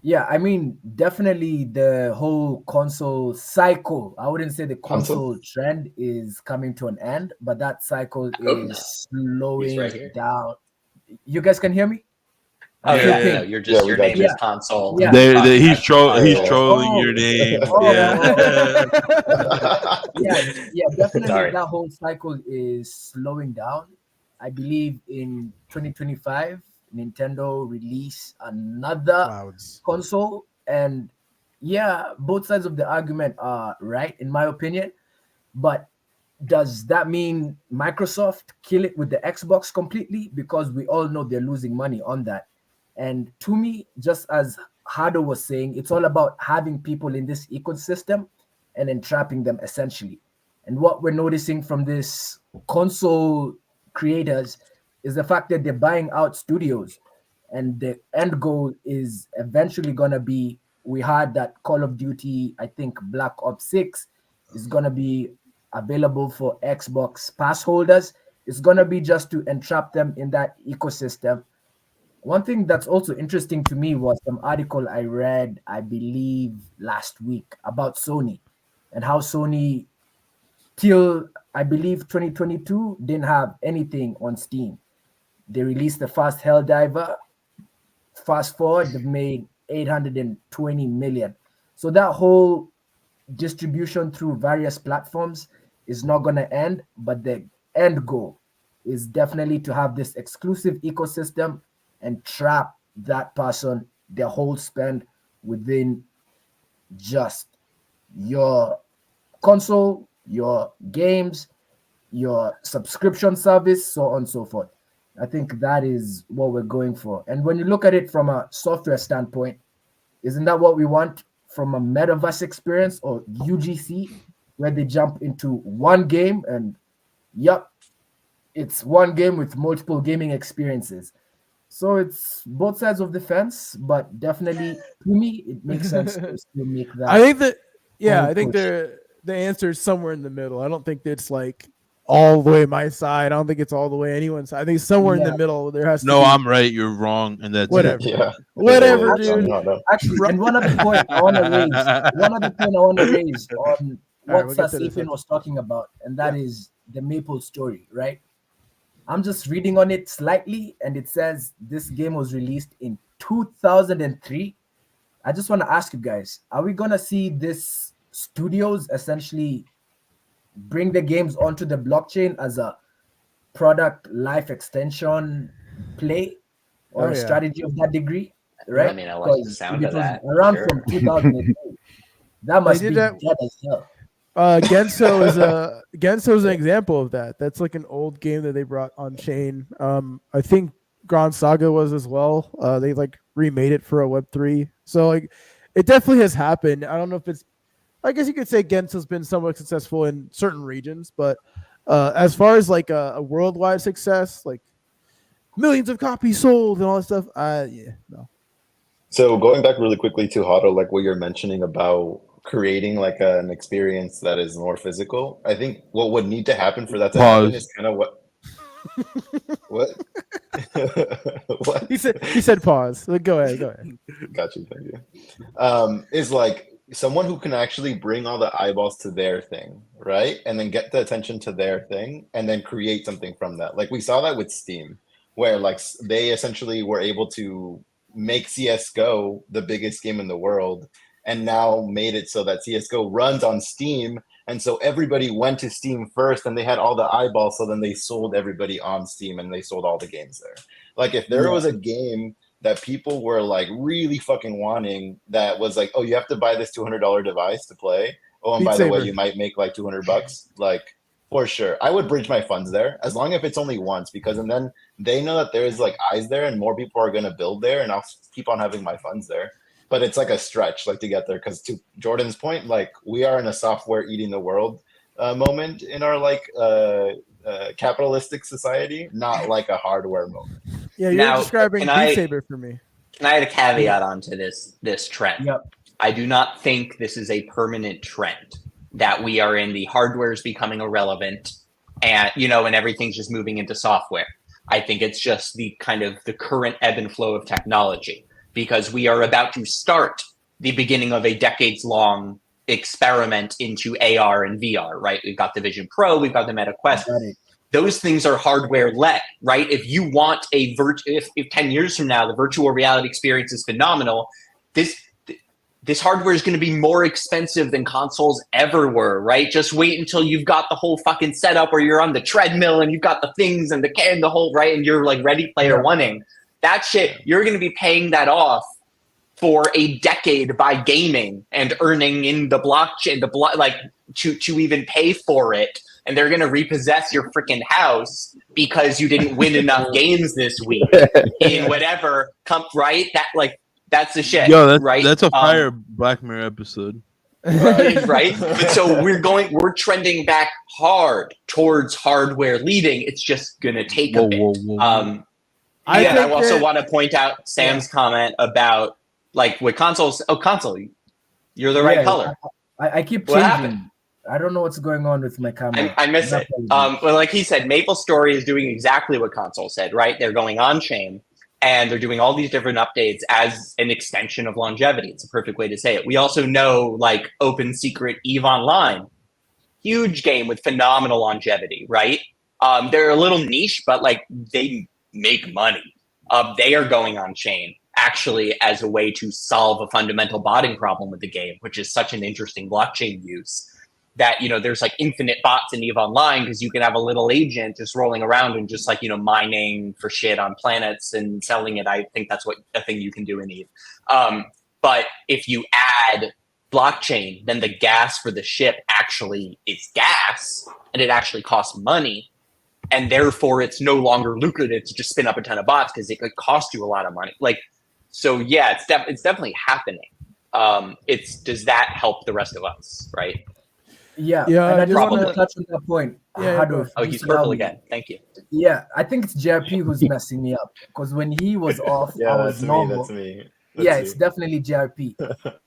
Yeah, I mean, definitely the whole console cycle, I wouldn't say the console trend is coming to an end, but that cycle is slowing down. You guys can hear me? Oh, yeah. Your name is Console. Yeah. He's trolling your name. Definitely. That whole cycle is slowing down. I believe in 2025, Nintendo release another console, and both sides of the argument are right in my opinion. But does that mean Microsoft kill it with the Xbox completely? Because we all know they're losing money on that. And to me, just as Hado was saying, it's all about having people in this ecosystem and entrapping them essentially. And what we're noticing from this console creators is the fact that they're buying out studios, and the end goal is eventually gonna be, we heard that Call of Duty, I think Black Ops 6 is gonna be available for Xbox pass holders. It's gonna be just to entrap them in that ecosystem. One thing that's also interesting to me was some article I read, I believe, last week about Sony and how Sony, till I believe 2022, didn't have anything on Steam. They released the Fast Helldiver. Fast forward, they've made 820 million. So that whole distribution through various platforms is not going to end, but the end goal is definitely to have this exclusive ecosystem and trap that person, their whole spend within just your console, your games, your subscription service, so on and so forth. I think that is what we're going for. And when you look at it from a software standpoint, isn't that what we want from a metaverse experience or UGC, where they jump into one game and, yep, it's one game with multiple gaming experiences. So it's both sides of the fence, but definitely to me, it makes sense to still make I that. think that yeah, whole I think push. the answer is somewhere in the middle. I don't think it's like all the way my side. I don't think it's all the way anyone's side. I think somewhere in the Yeah. middle there has to No, be I'm right. You're wrong, and that's whatever. Yeah. Whatever, Tell me dude. how to. Actually, Ru- and one other point I want to raise, one other point I want to raise on All right, what we'll get to this Sapien one. was talking about, and that is the Maple story, right? I'm just reading on it slightly, and it says this game was released in 2003. I just want to ask you guys, are we gonna see this studios essentially bring the games onto the blockchain as a product life extension play or Oh, a yeah. strategy of that degree, I right? mean, I like the Because sound if of it was that. around Sure. from 2002, that must did be that- dead as hell. Genso is an example of that. That's like an old game that they brought on chain. I think Grand Saga was as well. They like remade it for a Web3. So like it definitely has happened. I don't know if it's I guess you could say Genso's been somewhat successful in certain regions, but as far as like a worldwide success, like millions of copies sold and all that stuff, no. So going back really quickly to Hado, like what you're mentioning about creating like an experience that is more physical, I think what would need to happen for that to happen Pause. is kind of what what He said pause. Go ahead. got you, thank you. Is like someone who can actually bring all the eyeballs to their thing, right? And then get the attention to their thing and then create something from that. Like we saw that with Steam, where like they essentially were able to make CSGO the biggest game in the world and now made it so that CSGO runs on Steam. And so everybody went to Steam first and they had all the eyeballs. So then they sold everybody on Steam and they sold all the games there. Like if there was a game that people were like really fucking wanting that was like, oh, you have to buy this $200 device to play. Oh, and Beat by the way, Saber. you might make like $200. Like for sure. I would bridge my funds there as long as it's only once because and then they know that there's like eyes there and more people are going to build there and I'll keep on having my funds there. But it's like a stretch like to get there because to Jordan's point, like we are in a software eating the world moment in our like capitalistic society, not like a hardware moment. Yeah, you're Now, describing can Beat I- Saber for me. Can I add a caveat onto this trend? Yep. I do not think this is a permanent trend that we are in the hardware is becoming irrelevant and and everything's just moving into software. I think it's just the kind of the current ebb and flow of technology because we are about to start the beginning of a decades long experiment into AR and VR, right? We've got the Vision Pro, we've got the Meta Quest. Got it. Those things are hardware led, right? If you want if 10 years from now the virtual reality experience is phenomenal, this hardware is going to be more expensive than consoles ever were, right? Just wait until you've got the whole fucking setup where you're on the treadmill and you've got the things and the whole right, and you're like Ready Player Oneing that shit. You're going to be paying that off for a decade by gaming and earning in the blockchain, to even pay for it. And they're going to repossess your freaking house because you didn't win enough games this week in whatever right? That's the shit. Yo, right? that's a fire Black Mirror episode. Right? But so we're trending back hard towards hardware leading. It's just going to take a bit. Whoa. I also want to point out Sam's comment about like with consoles. Oh, console, you're the right color. I keep What changing. happened? I don't know what's going on with my camera. I miss it. Well, like he said, Maple Story is doing exactly what console said, right? They're going on chain and they're doing all these different updates as an extension of longevity. It's a perfect way to say it. We also know like Open Secret EVE Online, huge game with phenomenal longevity, right? They're a little niche, but like they make money. They are going on chain actually as a way to solve a fundamental botting problem with the game, which is such an interesting blockchain use that, you know, there's like infinite bots in EVE Online because you can have a little agent just rolling around and just like, you know, mining for shit on planets and selling it. I think that's what a thing you can do in EVE. But if you add blockchain, then the gas for the ship actually is gas and it actually costs money. And therefore it's no longer lucrative to just spin up a ton of bots because it could cost you a lot of money. Like, so yeah, it's definitely happening. Does that help the rest of us, right? Yeah, Yeah, and I I just just want to wanna- touch on that point. Yeah, How do Oh, he's purple again. Thank you. Yeah, I think it's JRP who's messing me up because when he was off, I Yeah, was that's me. normal. That's me. Yeah, That's it's you. definitely JRP.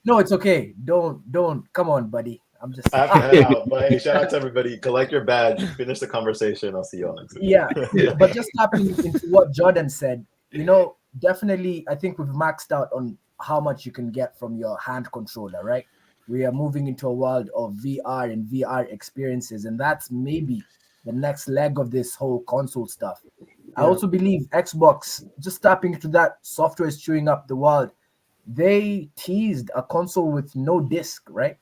No, it's okay. Don't. Come on, buddy. I'm just. I have to head out, but hey, shout out to everybody. Collect your badge. Finish the conversation. I'll see you all next week. Yeah, but just tapping into what Jordan said, you know, definitely, I think we've maxed out on how much you can get from your hand controller, right? We are moving into a world of VR and VR experiences, and that's maybe the next leg of this whole console stuff. I also believe Xbox, just tapping into that, software is chewing up the world. They teased a console with no disc, right?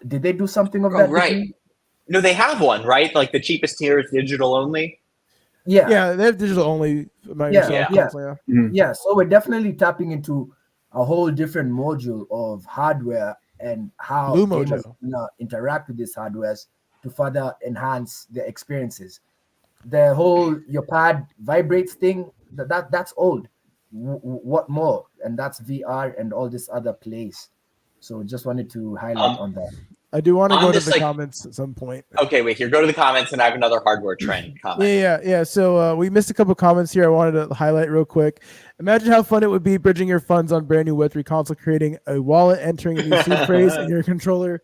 Did they do something of Oh, that? right. degree? No, they have one, right? Like the cheapest tier is digital only. Yeah. Yeah, they have digital only Microsoft Yeah. console, Yeah, so we're definitely tapping into a whole different module of hardware and how Blue gamers Mojo. interact with these hardwares to further enhance their experiences. The whole your pad vibrates thing, that's old. What more? And that's VR and all this other plays. So just wanted to highlight on that. I do want to On go to this, the like- comments at some point. Okay, wait here. Go to the comments, and I have another hardware trend comment. Yeah. So we missed a couple comments here. I wanted to highlight real quick. Imagine how fun it would be bridging your funds on brand new Web3 console, creating a wallet, entering a new seed phrase in your controller,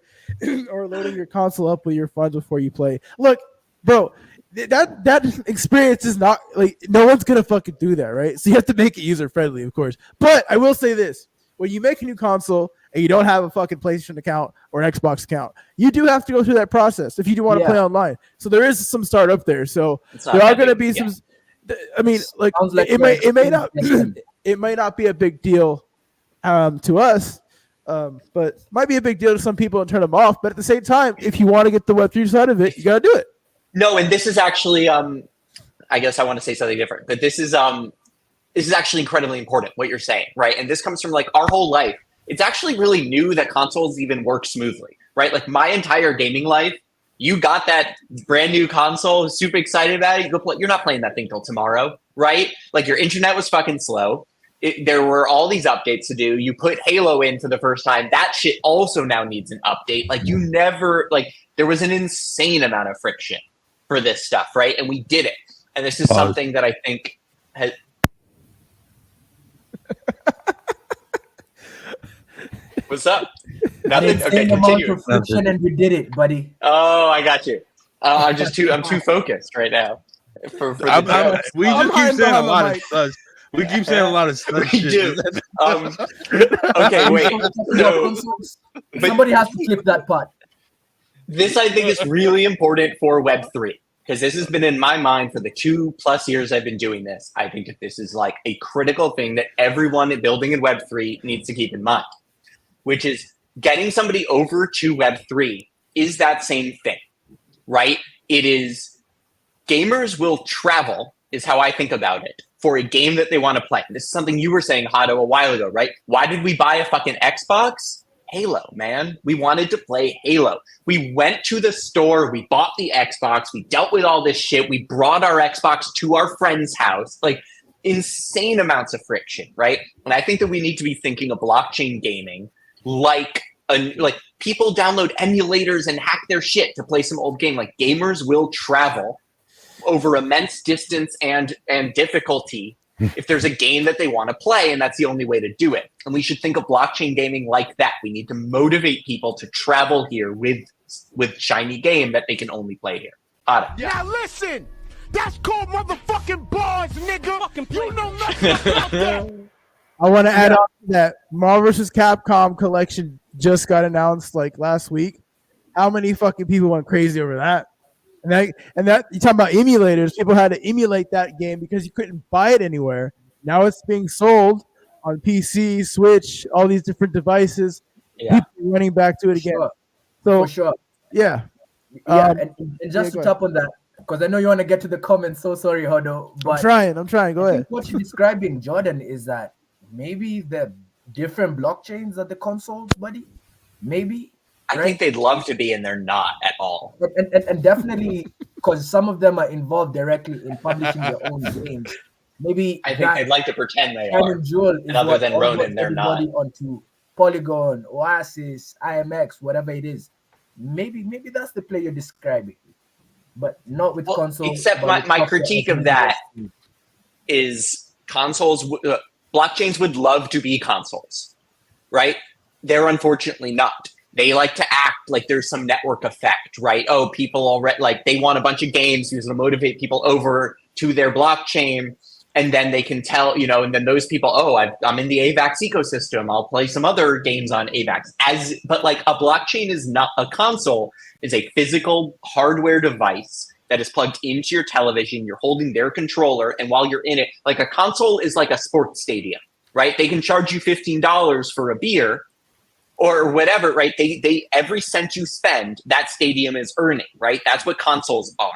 or loading your console up with your funds before you play. Look, bro, that experience is not like no one's gonna fucking do that, right? So you have to make it user friendly, of course. But I will say this: when you make a new console and you don't have a fucking PlayStation account or an Xbox account, you do have to go through that process if you do want to play online. So there is some startup there. So It's not there are that going to big, be yeah. some. I mean, like Sounds like it you're may not experiencing it. it might not be a big deal to us, but might be a big deal to some people and turn them off. But at the same time, if you want to get the Web3 side of it, you got to do it. No, and this is actually, I guess I want to say something different, but this is actually incredibly important, what you're saying, right? And this comes from like our whole life. It's actually really new that consoles even work smoothly, right? Like my entire gaming life, you got that brand new console, super excited about it. You go play, you're not playing that thing till tomorrow, right? Like your internet was fucking slow. There were all these updates to do. You put Halo in for the first time. That shit also now needs an update. Like you never, like there was an insane amount of friction for this stuff, right? And we did it. And this is something that I think has. What's up? Nothing. Insane Okay, amount continue. of friction, and we did it, buddy. Oh, I got you. I'm too focused right now. For the jokes. We I'm just hiding keep saying a behind the lot of mic. stuff. We keep saying a lot of stuff. We do. Okay, wait. So, Somebody has to clip that part. this I think is really important for Web3 because this has been in my mind for the 2+ years I've been doing this. I think that this is like a critical thing that everyone building in Web3 needs to keep in mind, which is getting somebody over to Web3 is that same thing, right? It is gamers will travel is how I think about it for a game that they want to play. This is something you were saying, Hado, a while ago, right? Why did we buy a fucking Xbox? Halo, man. We wanted to play Halo. We went to the store, we bought the Xbox, we dealt with all this shit, we brought our Xbox to our friend's house, like insane amounts of friction, right? And I think that we need to be thinking of blockchain gaming like people download emulators and hack their shit to play some old game. Like gamers will travel over immense distance and difficulty if there's a game that they want to play, and that's the only way to do it. And we should think of blockchain gaming like that. We need to motivate people to travel here with shiny game that they can only play here. Now listen, That's called motherfucking bars, nigga. You know nothing about that. I want to add on to that. Marvel vs. Capcom collection just got announced like last week. How many fucking people went crazy over that? And that you talking about emulators? People had to emulate that game because you couldn't buy it anywhere. Now it's being sold on PC, Switch, all these different devices. Yeah. People are running back to it again. Sure, So for sure. yeah, Yeah, Um, and just go to tap on that, because I know you want to get to the comments. So sorry, Hodo, I'm but trying. Go I ahead. think what you're describing, Jordan, is that maybe the different blockchains of the consoles, buddy. Maybe. I think they'd love to be, and they're not at all. And definitely because some of them are involved directly in publishing their own games. Maybe I think they'd like to pretend they Crown are. and Jewel is And other what than onboards Ronin, they're not. everybody onto Polygon, Oasis, IMX, whatever it is. Maybe that's the play you're describing, but not with Well, console. except but my, with my software critique as of well. that is blockchains would love to be consoles, right? They're unfortunately not. They like to act like there's some network effect, right? Oh, people already like they want a bunch of games to motivate people over to their blockchain, and then they can tell, and then those people, oh, I'm in the AVAX ecosystem. I'll play some other games on AVAX. But like a blockchain is not a console; is a physical hardware device that is plugged into your television. You're holding their controller, and while you're in it, like a console is like a sports stadium, right? They can charge you $15 for a beer or whatever, right? They every cent you spend, that stadium is earning, right? That's what consoles are.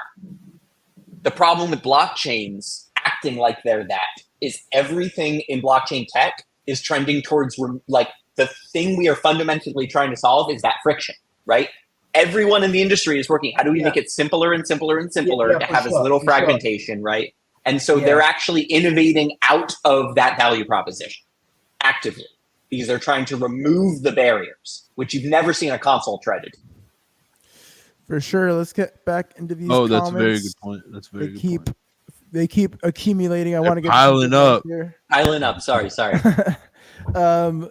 The problem with blockchains acting like they're that is everything in blockchain tech is trending towards like the thing we are fundamentally trying to solve is that friction, right? Everyone in the industry is working. How do we make it simpler and simpler and simpler to have as little fragmentation, right? And so they're actually innovating out of that value proposition actively because they're trying to remove the barriers, which you've never seen a console try to do. For sure. Let's get back into these. That's a very comments. good point. That's a very good point. They keep accumulating. I want to get piling up. here. Piling up. Sorry. Well,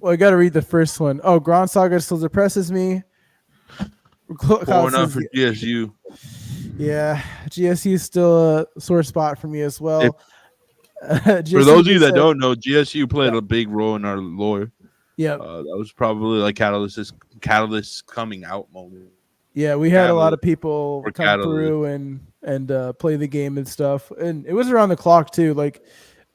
I got to read the first one. Oh, Grand Saga still depresses me. Going up for GSU. Yeah, GSU is still a sore spot for me as well. For those of you that don't know, GSU played a big role in our lore. Yeah, that was probably like Catalyst's coming out moment. Yeah, we had a lot of people come through and play the game and stuff, and it was around the clock too. Like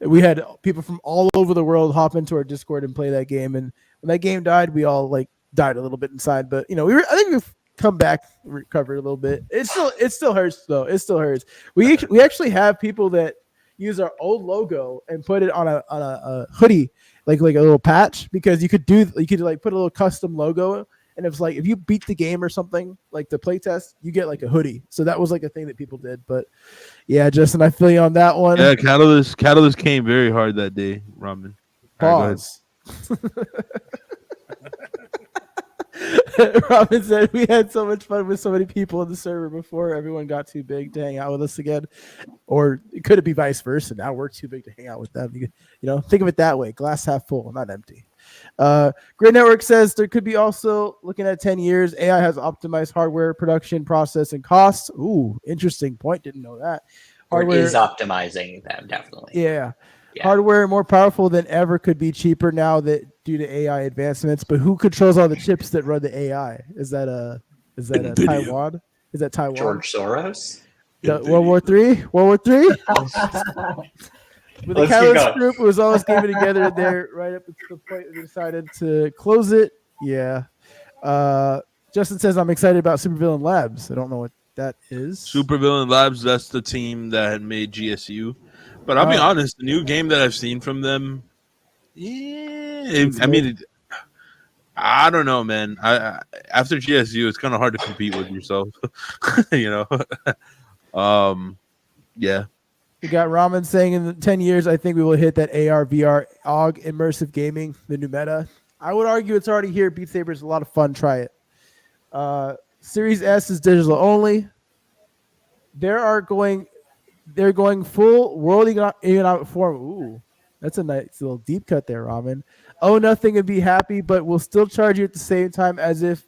we had people from all over the world hop into our Discord and play that game, and when that game died, we all like died a little bit inside. But I think we've come back, recovered a little bit. It still hurts though. It still hurts. We actually have people that use our old logo and put it on a hoodie, like a little patch, because you could like put a little custom logo. And it was like, if you beat the game or something, like the playtest, you get like a hoodie. So that was like a thing that people did. But yeah, Justin, I feel you on that one. Yeah, Catalyst came very hard that day, Ramen. Pause. Robin said we had so much fun with so many people in the server before everyone got too big to hang out with us again. Or could it be vice versa? Now we're too big to hang out with them. Think of it that way. Glass half full, not empty. Grid Network says there could be also looking at 10 years. AI has optimized hardware production process and costs. Ooh, interesting point. Didn't know that. Hardware is optimizing them, definitely. Yeah. Hardware more powerful than ever could be cheaper now that due to AI advancements. But who controls all the chips that run the AI? Is that Taiwan? Is that Taiwan? George Soros? World War III? World War III? With the Catalyst group, it was always gaming together there right up to the point we decided to close it. Yeah. Justin says, I'm excited about Supervillain Labs. I don't know what that is. Supervillain Labs, that's the team that had made GSU. But I'll be honest, the new game that I've seen from them, I don't know, man. After GSU, it's kind of hard to compete with yourself. Yeah. We got Ramen saying in the 10 years, I think we will hit that AR, VR, AUG, immersive gaming, the new meta. I would argue it's already here. Beat Saber is a lot of fun. Try it. Series S is digital only. They're going full world economic form. Ooh, that's a nice little deep cut there, Ramen. Oh, nothing and be happy, but we'll still charge you at the same time as if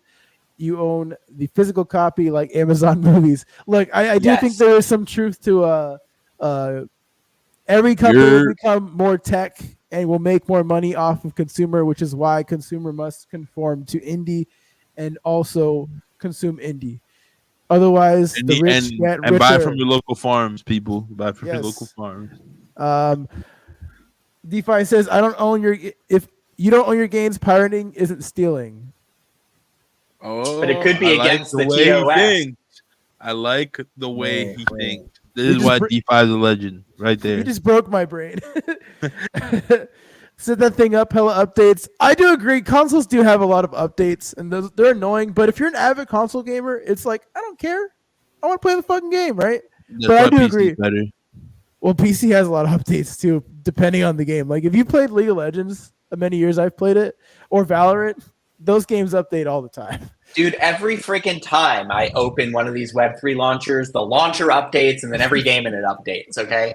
you own the physical copy like Amazon movies. Look, I do think Yes. there is some truth to every company will You're- become more tech and will make more money off of consumer, which is why consumer must conform to indie and also consume indie. Otherwise, the rich get and buy from richer. your local farms, people. Buy from your local Yes. farms. DeFi says, "I don't own your if you don't own your games. Pirating isn't stealing." Oh, But it could be I like against the the way he TOS. thinks. I like the way Wait, he wait. thinks. This You is just why br- DeFi is a legend, right You there. just broke my brain. Set that thing up. Hella updates. I do agree. Consoles do have a lot of updates, and they're annoying. But if you're an avid console gamer, it's like I don't care. I want to play the fucking game, right? That's But why I do PC agree. is better. Well, PC has a lot of updates too, depending on the game. Like if you played League of Legends, the many years I've played it, or Valorant, those games update all the time. Dude, every freaking time I open one of these Web3 launchers, the launcher updates, and then every game in it updates. Okay,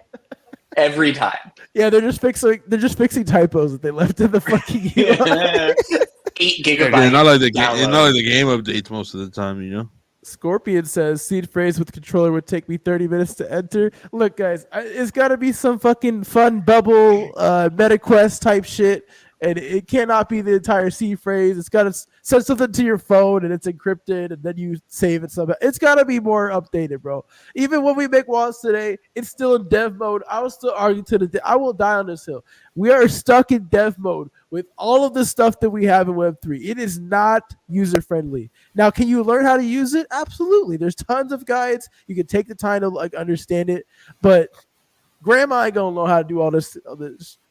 every time. Yeah, they're just fixing typos that they left in the fucking UI. 8 Yeah, 'cause gigabyte. it's not like the game. It's download. not like the game updates most of the time. You know. Scorpion says seed phrase with controller would take me 30 minutes to enter. Look, guys, it's got to be some fucking fun bubble meta quest type shit, and it cannot be the entire seed phrase. It's got to send something to your phone, and it's encrypted, and then you save it somehow. It's got to be more updated, bro. Even when we make walls today, it's still in dev mode. I will still argue to the day. I will die on this hill. We are stuck in dev mode with all of the stuff that we have in Web3. It is not user friendly. Now, can you learn how to use it? Absolutely. There's tons of guides. You can take the time to like understand it, but grandma ain't gonna know how to do all this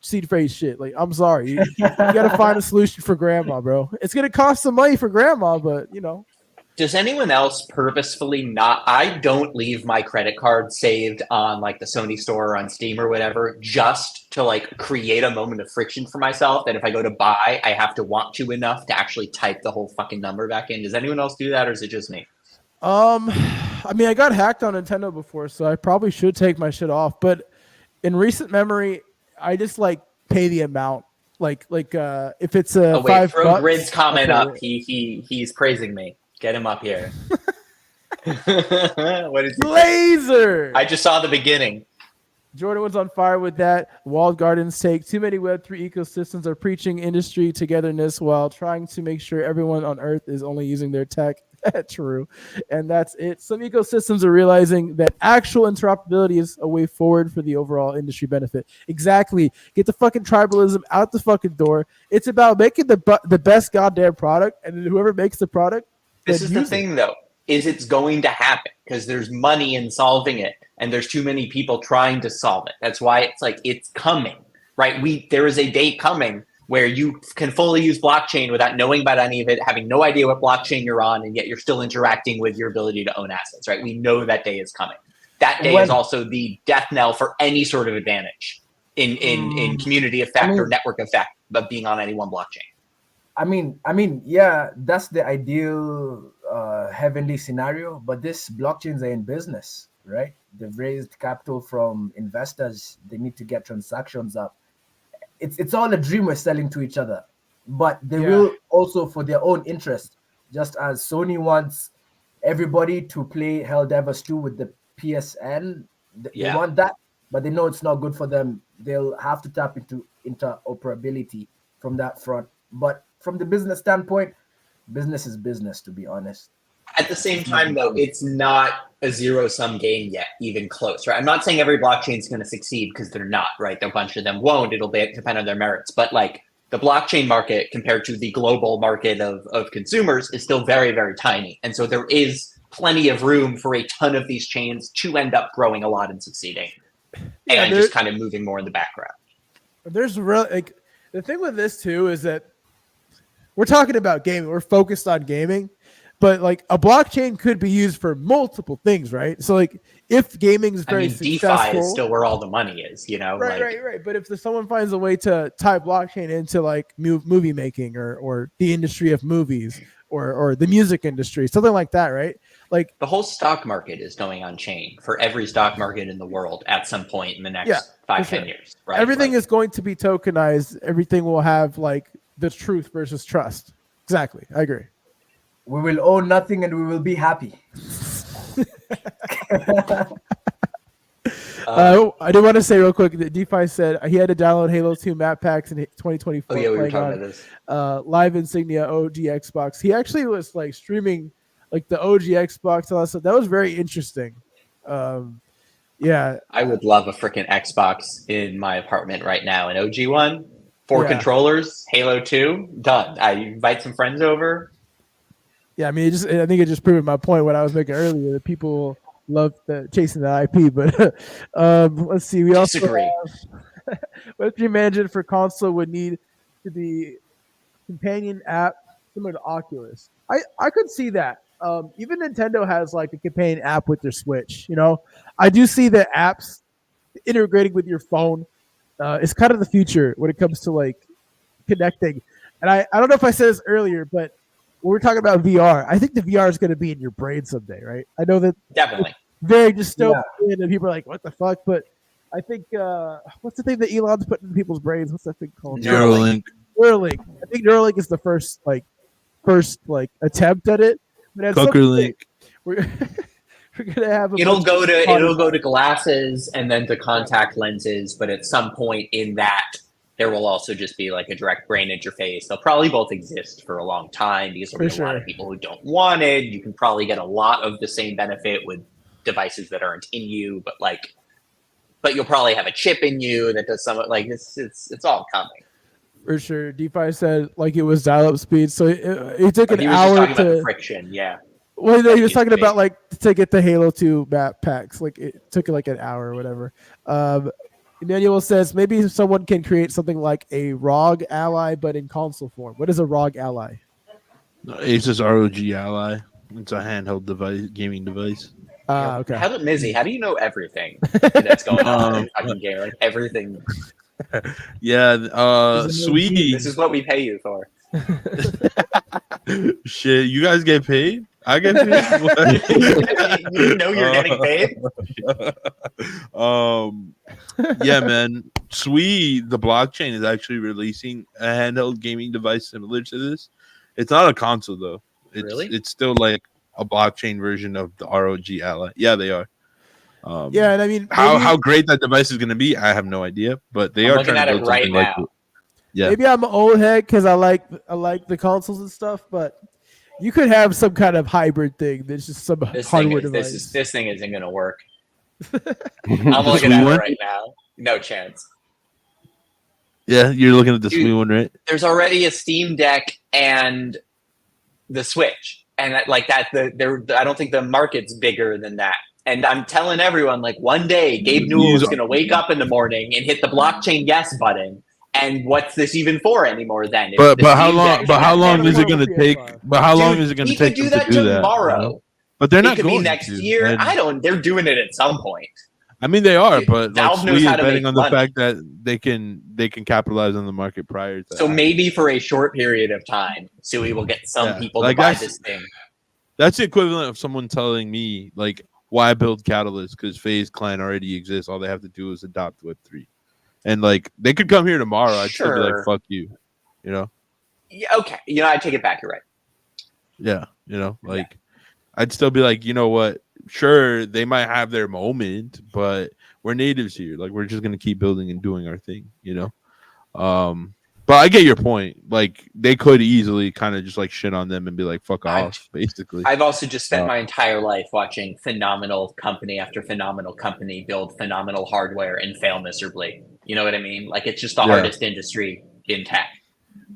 seed phrase shit. Like, I'm sorry. You gotta find a solution for grandma, bro. It's gonna cost some money for grandma, but you know. Does anyone else purposefully not? I don't leave my credit card saved on like the Sony store or on Steam or whatever, just to like create a moment of friction for myself. That if I go to buy, I have to want to enough to actually type the whole fucking number back in. Does anyone else do that, or is it just me? I mean, I got hacked on Nintendo before, so I probably should take my shit off. But in recent memory, I just like pay the amount. Like if it's a Oh wait, throw $5, Grid's comment I'll up. pay it. He's praising me. Get him up here. What is he? Laser. I just saw the beginning. Jordan was on fire with that. Walled gardens take too many Web3 ecosystems are preaching industry togetherness while trying to make sure everyone on Earth is only using their tech. True. And that's it. Some ecosystems are realizing that actual interoperability is a way forward for the overall industry benefit. Exactly. Get the fucking tribalism out the fucking door. It's about making the best goddamn product, and then whoever makes the product, This then is the use it. thing, though, is it's going to happen because there's money in solving it, and there's too many people trying to solve it. That's why it's like it's coming, right? There is a day coming where you can fully use blockchain without knowing about any of it, having no idea what blockchain you're on, and yet you're still interacting with your ability to own assets, right? We know that day is coming. That day is also the death knell for any sort of advantage in community effect or network effect of being on any one blockchain. I mean, yeah, that's the ideal heavenly scenario. But these blockchains are in business, right? They've raised capital from investors. They need to get transactions up. It's all a dream we're selling to each other, but they will also for their own interest. Just as Sony wants everybody to play Helldivers 2 with the PSN, they want that, but they know it's not good for them. They'll have to tap into interoperability from that front. But from the business standpoint, business is business, to be honest. At the same time, though, it's not a zero-sum game yet, even close, right? I'm not saying every blockchain is going to succeed because they're not, right? A bunch of them won't. It'll depend on their merits. But like the blockchain market compared to the global market of consumers is still very, very tiny. And so there is plenty of room for a ton of these chains to end up growing a lot and succeeding and just kind of moving more in the background. There's real like the thing with this too is that we're talking about gaming. We're focused on gaming, but like a blockchain could be used for multiple things, right? So like if gaming is very successful, DeFi is still where all the money is, you know? Right. But if someone finds a way to tie blockchain into like movie making or the industry of movies or the music industry, something like that, right? Like the whole stock market is going on chain for every stock market in the world at some point in the next 5-10 years, right? Everything is going to be tokenized. Everything will have like the truth versus trust. Exactly. I agree. We will own nothing and we will be happy. I did want to say real quick that DeFi said he had to download Halo 2 map packs in 2024. Oh yeah, we were playing talking on, about this. Live Insignia OG Xbox. He actually was like streaming like the OG Xbox and all that stuff. That was very interesting. Yeah, I would love a freaking Xbox in my apartment right now. An OG one, 4 Yeah. controllers, Halo 2, done. I invite some friends over. yeah. I mean, I think it just proved my point what I was making earlier that people love chasing the IP. But let's see. We also Disagree. Web3 management for console would need to be companion app similar to Oculus. I could see that. Even Nintendo has like a companion app with their Switch. You know, I do see the apps integrating with your phone. It's kind of the future when it comes to like connecting. And I don't know if I said this earlier, but when we're talking about VR, I think the VR is going to be in your brain someday, right? I know that Definitely. very dystopian and people are like, what the fuck? But I think what's the thing that Elon's putting in people's brains? What's that thing called? Neuralink. Neuralink. I think Neuralink is the first attempt at it. But at some point, Link. we're gonna have It'll go to glasses and then to contact lenses, but at some point in that there will also just be like a direct brain interface. They'll probably both exist for a long time because there'll be a lot of people who don't want it. You can probably get a lot of the same benefit with devices that aren't in you, but you'll probably have a chip in you that does some like it's all coming. For sure. DeFi said like it was dial-up speed, so it took an He was just hour talking about the to. friction, yeah. Well, no, he was Speed. talking about like to get the Halo 2 map packs. Like it took like an hour or whatever. Emmanuel says maybe someone can create something like a ROG ally, but in console form. What is a ROG ally? Asus ROG Ally. It's a handheld device, gaming device. Okay. Mizzy, how do you know everything that's going on in fucking game? Like everything. Yeah, sweetie. This is what we pay you for. Shit, you guys get paid? I get paid. You know you're getting paid. Yeah, man. Sui, the blockchain, is actually releasing a handheld gaming device similar to this. It's not a console though. Really? It's still like a blockchain version of the ROG Ally. Yeah, they are. Yeah, and I mean, how great that device is going to be, I have no idea. But they I'm are looking trying at to it build right something like now. it. Yeah. maybe I'm an old head because I like the consoles and stuff, but you could have some kind of hybrid thing. That's just some hardware device. This thing isn't going to work. I'm looking at it right now. No chance. Yeah, you're looking at the Dude. Sui one, right? There's already a Steam Deck and the Switch, and I don't think the market's bigger than that. And I'm telling everyone, like one day, Gabe Newell is going to wake up in the morning and hit the blockchain yes button. And what's this even for anymore? Then, But how long? But how long is it going to take? But how long is it going to he take could do them that to do that? tomorrow. You know? But they're not It could going be next to. year. And- They're doing it at some point. I mean, they are, but Valve like, knows Sui how is to betting make on the money. fact that they can capitalize on the market prior to. So that. maybe for a short period of time, Sui will get some Yeah, people like to buy that's- this thing. That's the equivalent of someone telling me like, why build Catalyst? Because FaZe Clan already exists. All they have to do is adopt Web3, and like they could come here tomorrow. I'd still be like, Sure. fuck you, you know. Yeah, okay, I take it back. You're right. Yeah, like I'd still be like, you know what? Sure, they might have their moment, but we're natives here. Like we're just gonna keep building and doing our thing, But I get your point. Like they could easily kind of just like shit on them and be like, fuck off, basically. I've also just spent my entire life watching phenomenal company after phenomenal company build phenomenal hardware and fail miserably. You know what I mean? Like it's just the hardest industry in tech.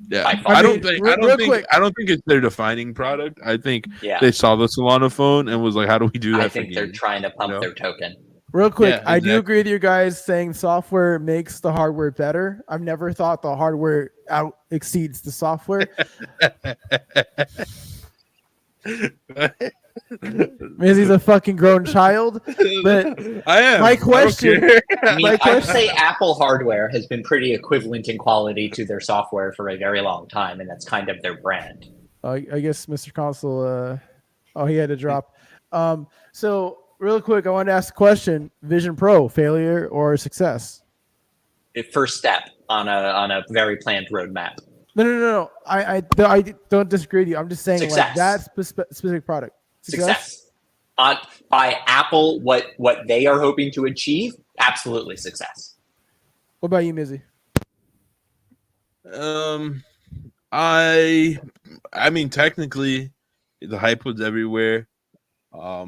Yeah, by far. I mean, don't think it's their defining product. I think Yeah. they saw the Solana phone and was like, how do we do that? I think they're trying to pump their token. Real quick, Yeah, I do exactly. agree with you guys saying software makes the hardware better. I've never thought the hardware out exceeds the software. He's a fucking grown child. But I am. my I don't question- care. I mean, My I'd question- say Apple hardware has been pretty equivalent in quality to their software for a very long time, and that's kind of their brand. I guess Mr. Console, he had to drop. So real quick, I wanted to ask a question: Vision Pro, failure or success? The first step on a very planned roadmap. No. I don't disagree with you. I'm just saying like Success. that specific product. Success. By Apple, what they are hoping to achieve, absolutely success. What about you, Mizzy? I mean, technically, the hype was everywhere. I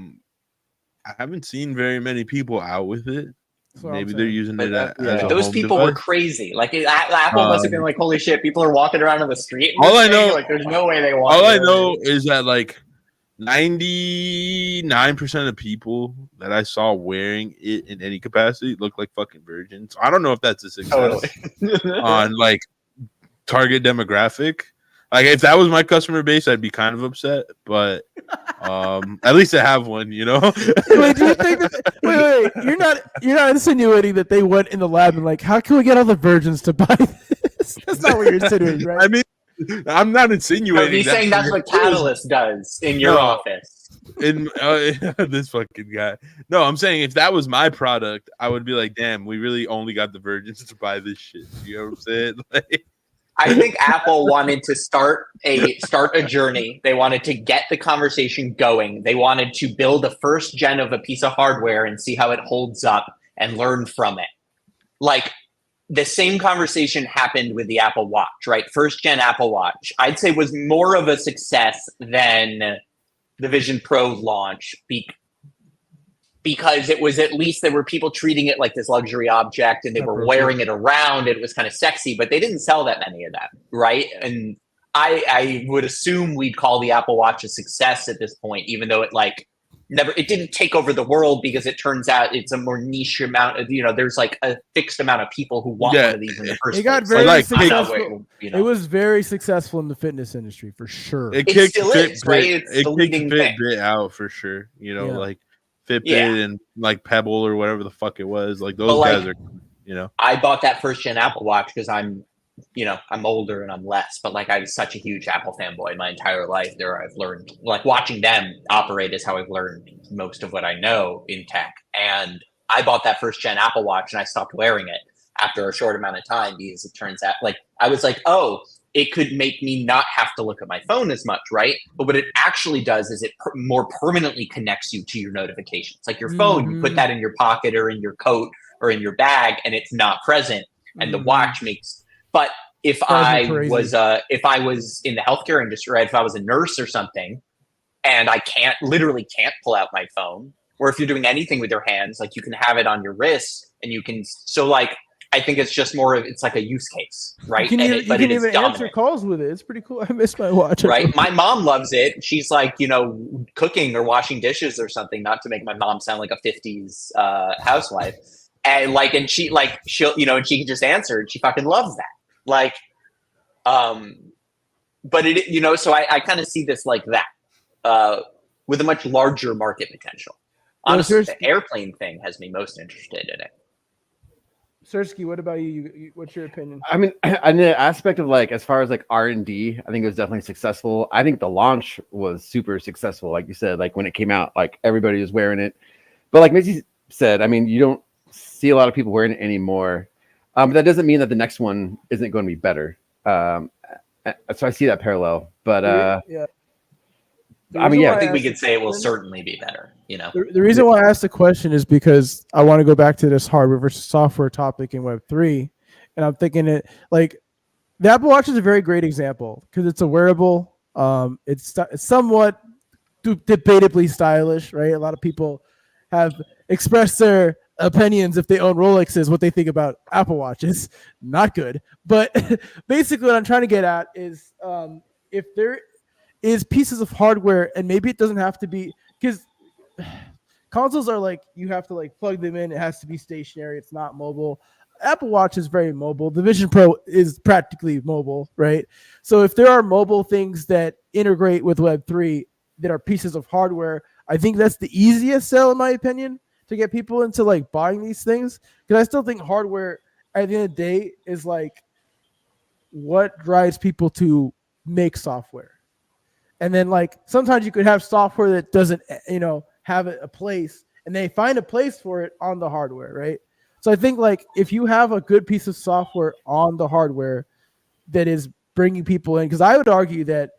haven't seen very many people out with it. Maybe they're using it as a Those home people were device. crazy. Like Apple must have been like, "Holy shit!" People are walking around on the street. All I know, like, there's no way they want. All I know is that like 99% of people that I saw wearing it in any capacity look like fucking virgins. I don't know if that's a success on like target demographic. Like if that was my customer base, I'd be kind of upset, but at least I have one, you know. Wait, do you think that, wait, you're not insinuating that they went in the lab and like, how can we get all the virgins to buy this? That's not what you're insinuating, right? I mean, I'm not insinuating. He's saying that's what Catalyst does in your office. In this fucking guy. No, I'm saying if that was my product, I would be like, damn, we really only got the virgins to buy this shit. You know what I'm saying? Like, I think Apple wanted to start a journey. They wanted to get the conversation going. They wanted to build a first gen of a piece of hardware and see how it holds up and learn from it. Like the same conversation happened with the Apple Watch, right? First gen Apple Watch, I'd say was more of a success than the Vision Pro launch because it was at least there were people treating it like this luxury object and they were wearing it around. It was kind of sexy, but they didn't sell that many of them, right? And I would assume we'd call the Apple Watch a success at this point, even though it didn't take over the world because it turns out it's a more niche amount of, there's like a fixed amount of people who want one of these in the first place. It got very successful. It was very successful in the fitness industry for sure. It still is, right? It's the leading thing. Fitbit out for sure. Like Fitbit and like Pebble or whatever the fuck it was. Like those guys are, I bought that first gen Apple Watch because I'm older and I'm less, but like I was such a huge Apple fanboy my entire life. I've learned, like watching them operate is how I've learned most of what I know in tech. And I bought that first gen Apple Watch and I stopped wearing it after a short amount of time because it turns out like I was like, oh, it could make me not have to look at my phone as much, right? But what it actually does is it more permanently connects you to your notifications. Like your phone, you put that in your pocket or in your coat or in your bag and it's not present. And the watch makes, but if I was in the healthcare industry, right, if I was a nurse or something and I literally can't pull out my phone, or if you're doing anything with your hands, like you can have it on your wrist and you can, so like, I think it's just more of, it's like a use case, right? You can even answer calls with it. It's pretty cool. I miss my watch. Right? My mom loves it. She's like, cooking or washing dishes or something, not to make my mom sound like a 50s housewife. And like, and she'll, and she can just answer and she fucking loves that. Like, but it, so I kind of see this like that, with a much larger market potential. Honestly, the airplane thing has me most interested in it. Sersky, what about you? What's your opinion? I mean, in the aspect of like, as far as like R&D, I think it was definitely successful. I think the launch was super successful. Like you said, like when it came out, like everybody was wearing it. But like Missy said, I mean, you don't see a lot of people wearing it anymore. But that doesn't mean that the next one isn't going to be better. So I see that parallel. But yeah. I mean, yeah, I think we could say it will certainly be better. The reason why I asked the question is because I want to go back to this hardware versus software topic in Web3, and I'm thinking it like the Apple Watch is a very great example because it's a wearable. It's somewhat debatably stylish, right? A lot of people have expressed their opinions if they own Rolexes, what they think about Apple Watches. Not good, but basically what I'm trying to get at is if there is pieces of hardware, and maybe it doesn't have to be, because consoles are like you have to like plug them in. It has to be stationary. It's not mobile. Apple Watch is very mobile. The Vision Pro is practically mobile, right? So if there are mobile things that integrate with Web3 that are pieces of hardware, I think that's the easiest sell, in my opinion, to get people into like buying these things. Because I still think hardware at the end of the day is like what drives people to make software. And then like sometimes you could have software that doesn't, have a place, and they find a place for it on the hardware, right? So I think like if you have a good piece of software on the hardware that is bringing people in, because I would argue that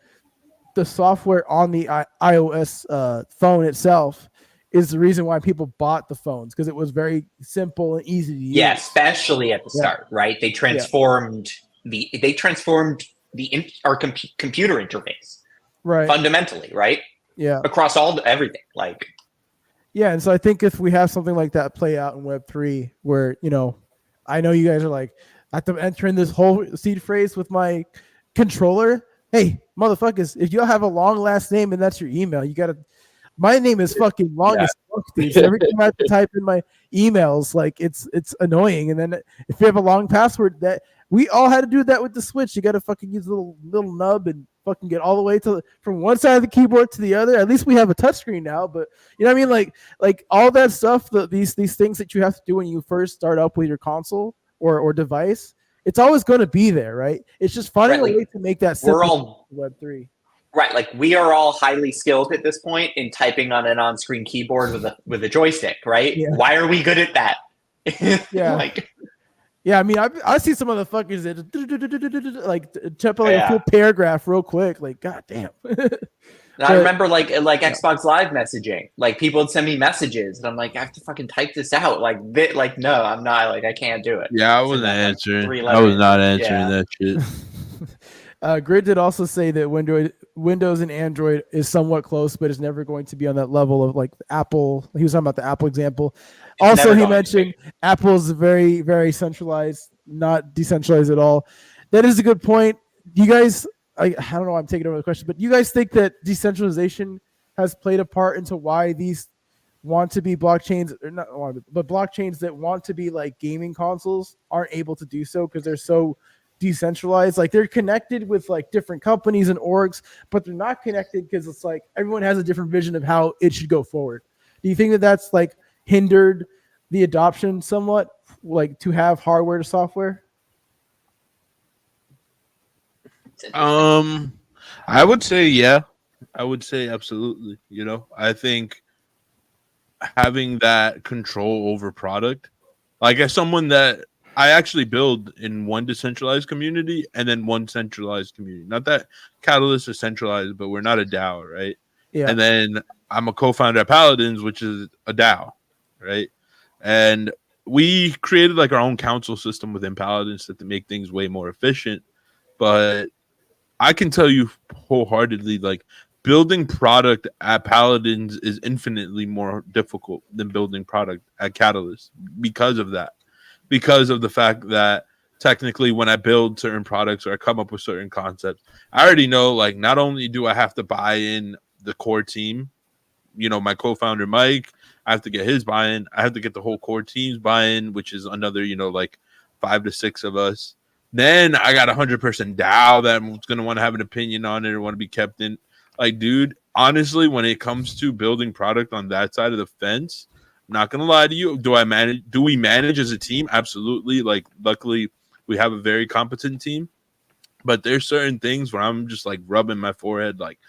the software on the iOS phone itself is the reason why people bought the phones, because it was very simple and easy to use. Yeah, especially at the Yeah. start, right? They transformed our computer interface Right. fundamentally, right? Yeah. Across everything, like. Yeah, and so I think if we have something like that play out in Web3, where, you know, I know you guys are like, I have to enter in this whole seed phrase with my controller. Hey, motherfuckers, if you have a long last name and that's your email, you gotta. My name is fucking long as fuck, dude. So every time I have to type in my emails, like it's annoying. And then if you have a long password, that we all had to do that with the Switch. You got to fucking use a little nub and fucking get all the way to from one side of the keyboard to the other. At least we have a touchscreen now, but you know what I mean? Like all that stuff, these things that you have to do when you first start up with your console or device, it's always going to be there, right? It's just finding a way to make that simple. Web3. Right, like we are all highly skilled at this point in typing on an on-screen keyboard with a joystick, right? Yeah. Why are we good at that? Yeah. Yeah, I mean, I see some of the fuckers that like type like a full paragraph real quick. Like, goddamn. I remember like Xbox Live messaging. Like people would send me messages, and I'm like, I have to fucking type this out. Like, no, I'm not. Like, I can't do it. Yeah, I wasn't answering. I was not answering that shit. Grid did also say that Windows and Android is somewhat close, but it's never going to be on that level of like Apple. He was talking about the Apple example. Also, he mentioned Apple is very, very centralized, not decentralized at all. That is a good point. You guys, I don't know, I'm taking over the question, but you guys think that decentralization has played a part into why these want to be blockchains, or not want to, but blockchains that want to be like gaming consoles aren't able to do so because they're so decentralized? Like they're connected with like different companies and orgs, but they're not connected because it's like everyone has a different vision of how it should go forward. Do you think that that's like hindered the adoption somewhat, like to have hardware to software? I would say yeah. I would say absolutely. You know, I think having that control over product, like as someone that I actually build in one decentralized community and then one centralized community. Not that Catalyst is centralized, but we're not a DAO, right? Yeah. And then I'm a co-founder at Paladins, which is a DAO, right? And we created like our own council system within Paladins to make things way more efficient. But I can tell you wholeheartedly, like building product at Paladins is infinitely more difficult than building product at Catalyst because of that. Because of the fact that technically when I build certain products or I come up with certain concepts, I already know like not only do I have to buy in the core team, you know, my co-founder Mike, I have to get his buy-in. I have to get the whole core team's buy-in, which is another, you know, like 5 to 6 of us. Then I got 100% DAO that's going to want to have an opinion on it or want to be kept in. Like, dude, honestly, when it comes to building product on that side of the fence, not gonna lie to you. Do we manage as a team? Absolutely. Like, luckily, we have a very competent team. But there's certain things where I'm just like rubbing my forehead, like,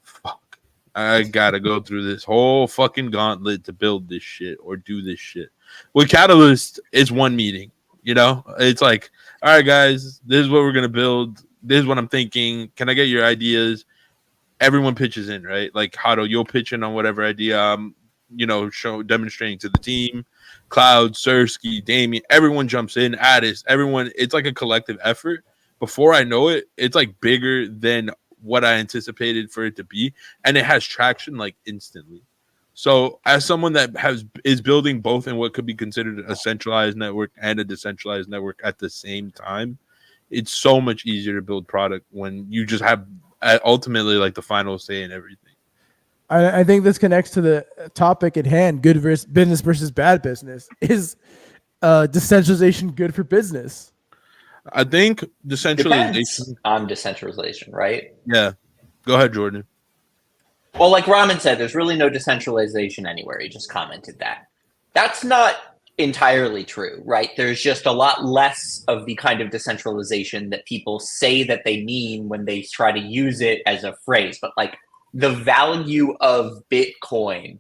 fuck, I gotta go through this whole fucking gauntlet to build this shit or do this shit. With Catalyst, it's one meeting. You know, it's like, all right, guys, this is what we're gonna build. This is what I'm thinking. Can I get your ideas? Everyone pitches in, right? Like, Hato, you'll pitch in on whatever idea you know, demonstrating to the team. Cloud, Sersky, Damien, everyone jumps in. Addis, everyone. It's like a collective effort. Before I know it, it's like bigger than what I anticipated for it to be, and it has traction like instantly. So, as someone that is building both in what could be considered a centralized network and a decentralized network at the same time, it's so much easier to build product when you just have ultimately like the final say in everything. I think this connects to the topic at hand: good business versus bad business. Is decentralization good for business? I think decentralization depends on decentralization, right? Yeah. Go ahead, Jordan. Well, like Ramen said, there's really no decentralization anywhere. He just commented that. That's not entirely true, right? There's just a lot less of the kind of decentralization that people say that they mean when they try to use it as a phrase. But like the value of Bitcoin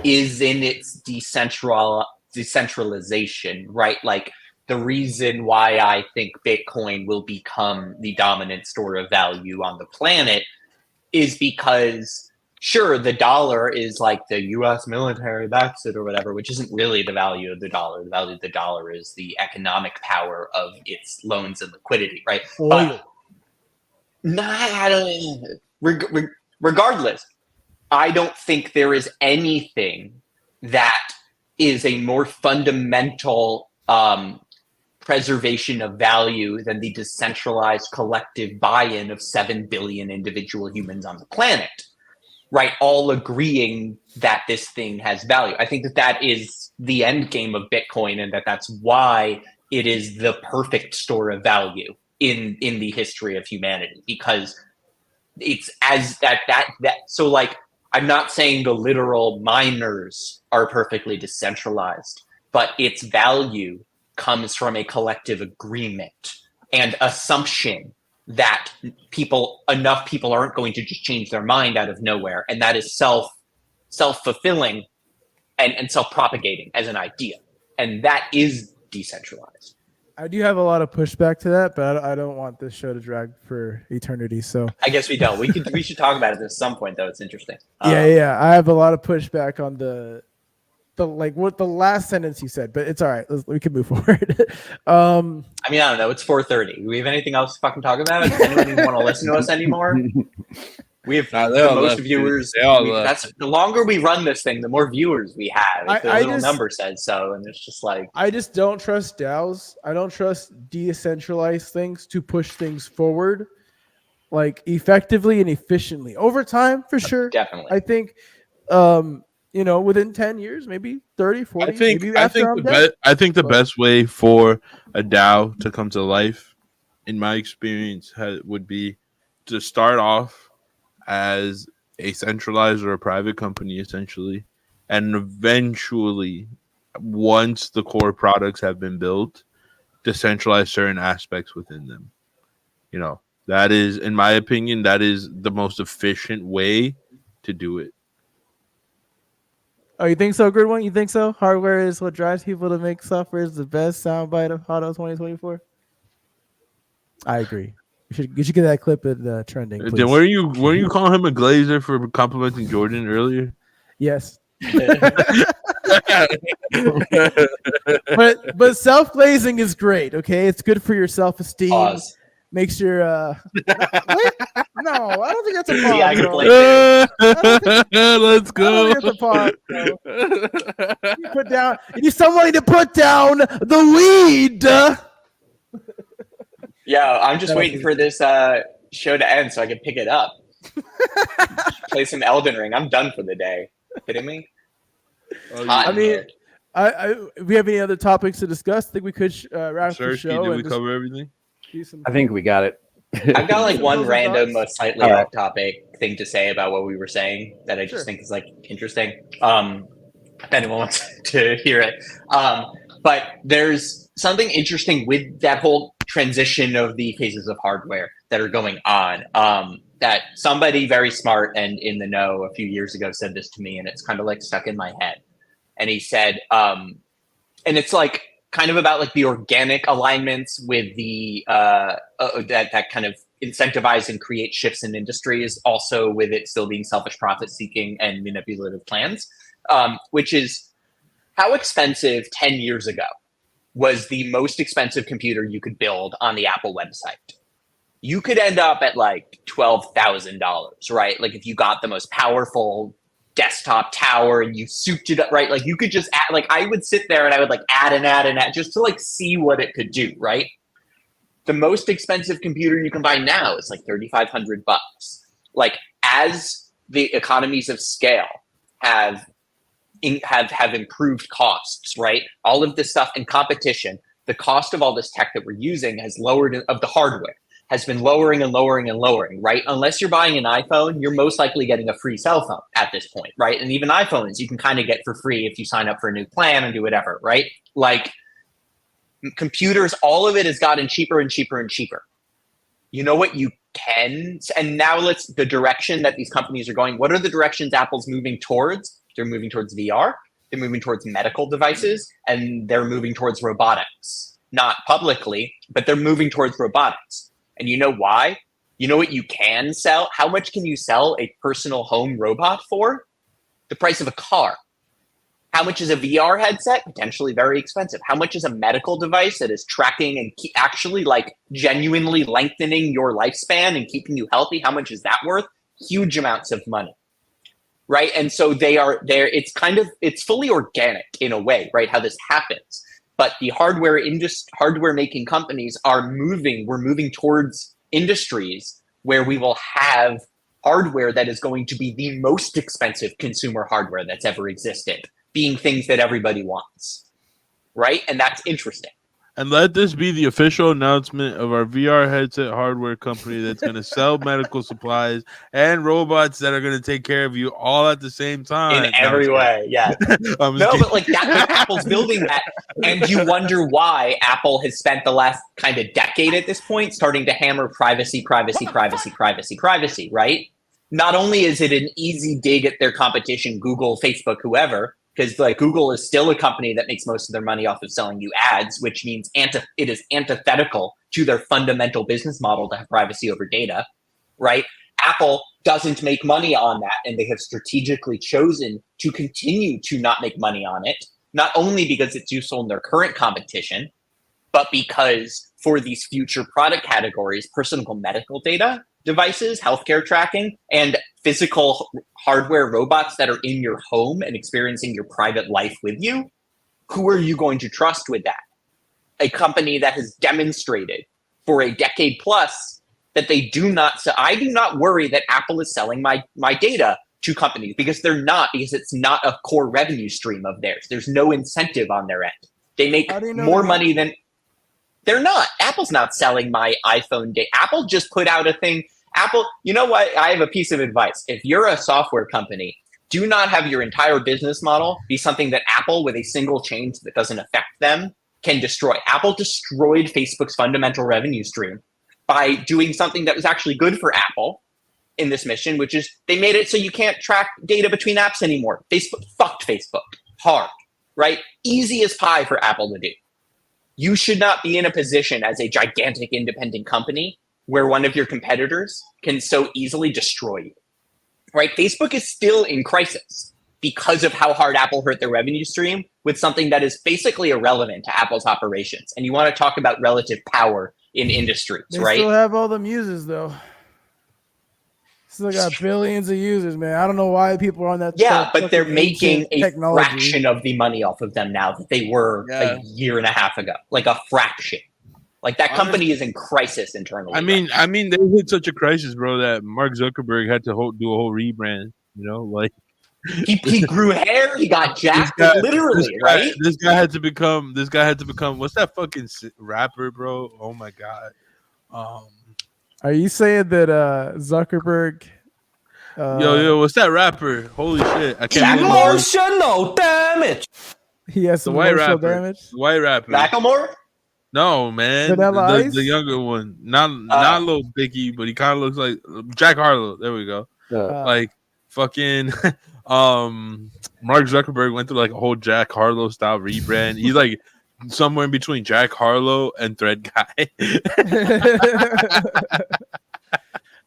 is in its decentralization, right? Like the reason why I think Bitcoin will become the dominant store of value on the planet is because, sure, the dollar is like the U.S. military backs it or whatever, which isn't really the value of the dollar. The value of the dollar is the economic power of its loans and liquidity, right? But regardless, I don't think there is anything that is a more fundamental preservation of value than the decentralized collective buy-in of 7 billion individual humans on the planet, right? All agreeing that this thing has value. I think that that is the end game of Bitcoin, and that's why it is the perfect store of value in the history of humanity, because it's as that so like, I'm not saying the literal miners are perfectly decentralized, but its value comes from a collective agreement and assumption that enough people aren't going to just change their mind out of nowhere, and that is self-fulfilling and self-propagating as an idea, and that is decentralized. I do have a lot of pushback to that, but I don't want this show to drag for eternity. So I guess we don't. We should talk about it at some point, though. It's interesting. Yeah. I have a lot of pushback on the like what the last sentence you said, but it's all right. We can move forward. I mean, I don't know. It's 4:30. Do we have anything else to fucking talk about? Does anyone even want to listen to us anymore? We have the most viewers. That's the longer we run this thing, the more viewers we have. If the little number says so, and it's just like, I just don't trust DAOs. I don't trust decentralized things to push things forward, like effectively and efficiently over time, for sure. Definitely. I think, within 10 years, maybe 30, 40. I think the best way for a DAO to come to life, in my experience, would be to start off as a centralized or a private company, essentially, and eventually, once the core products have been built, decentralize certain aspects within them. That is, in my opinion, that is the most efficient way to do it. Oh, you think so, good one? You think so? Hardware is what drives people to make software is the best soundbite of Hot 2024? I agree. You should get that clip in trending. Please. Then were you calling him a glazer for complimenting Jordan earlier? Yes. but self-glazing is great. Okay, it's good for your self-esteem. Pause. Makes your wait? No, I don't think that's a pause. Let's go. I don't think that's a pause, bro. You need somebody to put down the weed. Yeah, I'm just waiting for this show to end so I can pick it up. Play some Elden Ring. I'm done for the day. Kidding me? I mean, if we have any other topics to discuss, I think we could wrap the show. Did we cover everything? I think we got it. I've got like one random, slightly off-topic thing to say about what we were saying that I just think is like interesting. If anyone wants to hear it, but there's something interesting with that whole transition of the phases of hardware that are going on. That somebody very smart and in the know a few years ago said this to me, and it's kind of like stuck in my head. And he said, and it's like kind of about like the organic alignments with the that kind of incentivize and create shifts in industries, also with it still being selfish profit seeking and manipulative plans, which is how expensive 10 years ago was the most expensive computer you could build on the Apple website. You could end up at like $12,000, right? Like if you got the most powerful desktop tower and you souped it up, right? Like you could just add, like I would sit there and I would like add just to like see what it could do, right? The most expensive computer you can buy now is like $3,500. Like as the economies of scale have improved costs, right? All of this stuff and competition, the cost of all this tech that we're using has lowered, of the hardware has been lowering and lowering and lowering, right? Unless you're buying an iPhone, you're most likely getting a free cell phone at this point, right? And even iPhones you can kind of get for free if you sign up for a new plan and do whatever, right? Like computers, all of it has gotten cheaper and cheaper and cheaper. You know what you can, and now the direction that these companies are going, what are the directions Apple's moving towards? They're moving towards VR, they're moving towards medical devices, and they're moving towards robotics. not publicly, but they're moving towards robotics. And you know why? You know what you can sell? How much can you sell a personal home robot for? The price of a car. How much is a VR headset? Potentially very expensive. How much is a medical device that is tracking and actually like genuinely lengthening your lifespan and keeping you healthy? How much is that worth? Huge amounts of money, right? And so they are there. It's fully organic in a way, right? How this happens. But the hardware making companies we're moving towards industries where we will have hardware that is going to be the most expensive consumer hardware that's ever existed, being things that everybody wants, right? And that's interesting. And let this be the official announcement of our VR headset hardware company that's going to sell medical supplies and robots that are going to take care of you all at the same time. In every way, yeah. But like that's Apple's building that. And you wonder why Apple has spent the last kind of decade at this point starting to hammer privacy, right? Not only is it an easy dig at their competition, Google, Facebook, whoever, because like Google is still a company that makes most of their money off of selling you ads, which means it is antithetical to their fundamental business model to have privacy over data, right? Apple doesn't make money on that, and they have strategically chosen to continue to not make money on it, not only because it's useful in their current competition, but because for these future product categories, personal medical data, devices, healthcare tracking, and physical hardware robots that are in your home and experiencing your private life with you, who are you going to trust with that? A company that has demonstrated for a decade plus that they do not. So I do not worry that Apple is selling my data to companies because because it's not a core revenue stream of theirs. There's no incentive on their end. They make more money than. They're not. Apple's not selling my iPhone data. Apple just put out a thing. Apple, you know what? I have a piece of advice. If you're a software company, do not have your entire business model be something that Apple, with a single change that doesn't affect them, can destroy. Apple destroyed Facebook's fundamental revenue stream by doing something that was actually good for Apple in this mission, which is they made it so you can't track data between apps anymore. Facebook fucked Facebook hard, right? Easy as pie for Apple to do. You should not be in a position as a gigantic independent company where one of your competitors can so easily destroy you, right? Facebook is still in crisis because of how hard Apple hurt their revenue stream with something that is basically irrelevant to Apple's operations. And you want to talk about relative power in industries, They right? still have all them users though. Still got billions of users, man. I don't know why people are on that. Yeah, but they're fucking making ancient a technology. fraction of the money off of them now that they were a year and a half ago. Like a fraction. Like that company is in crisis internally. I mean, they hit such a crisis, bro, that Mark Zuckerberg had to do a whole rebrand. You know, like he grew hair, he got jacked, literally, right? This guy had to become. What's that fucking rapper, bro? Oh my god. Are you saying that Zuckerberg? Yo, what's that rapper? Holy shit! I can't. Emotional damage. He has some the white emotional rapper. damage. The white rapper. Macklemore? No, man. Vanilla Ice? The younger one. Not Lil Dicky, but he kind of looks like Jack Harlow. There we go. Like fucking Mark Zuckerberg went through like a whole Jack Harlow style rebrand. He's like somewhere in between Jack Harlow and Thread Guy.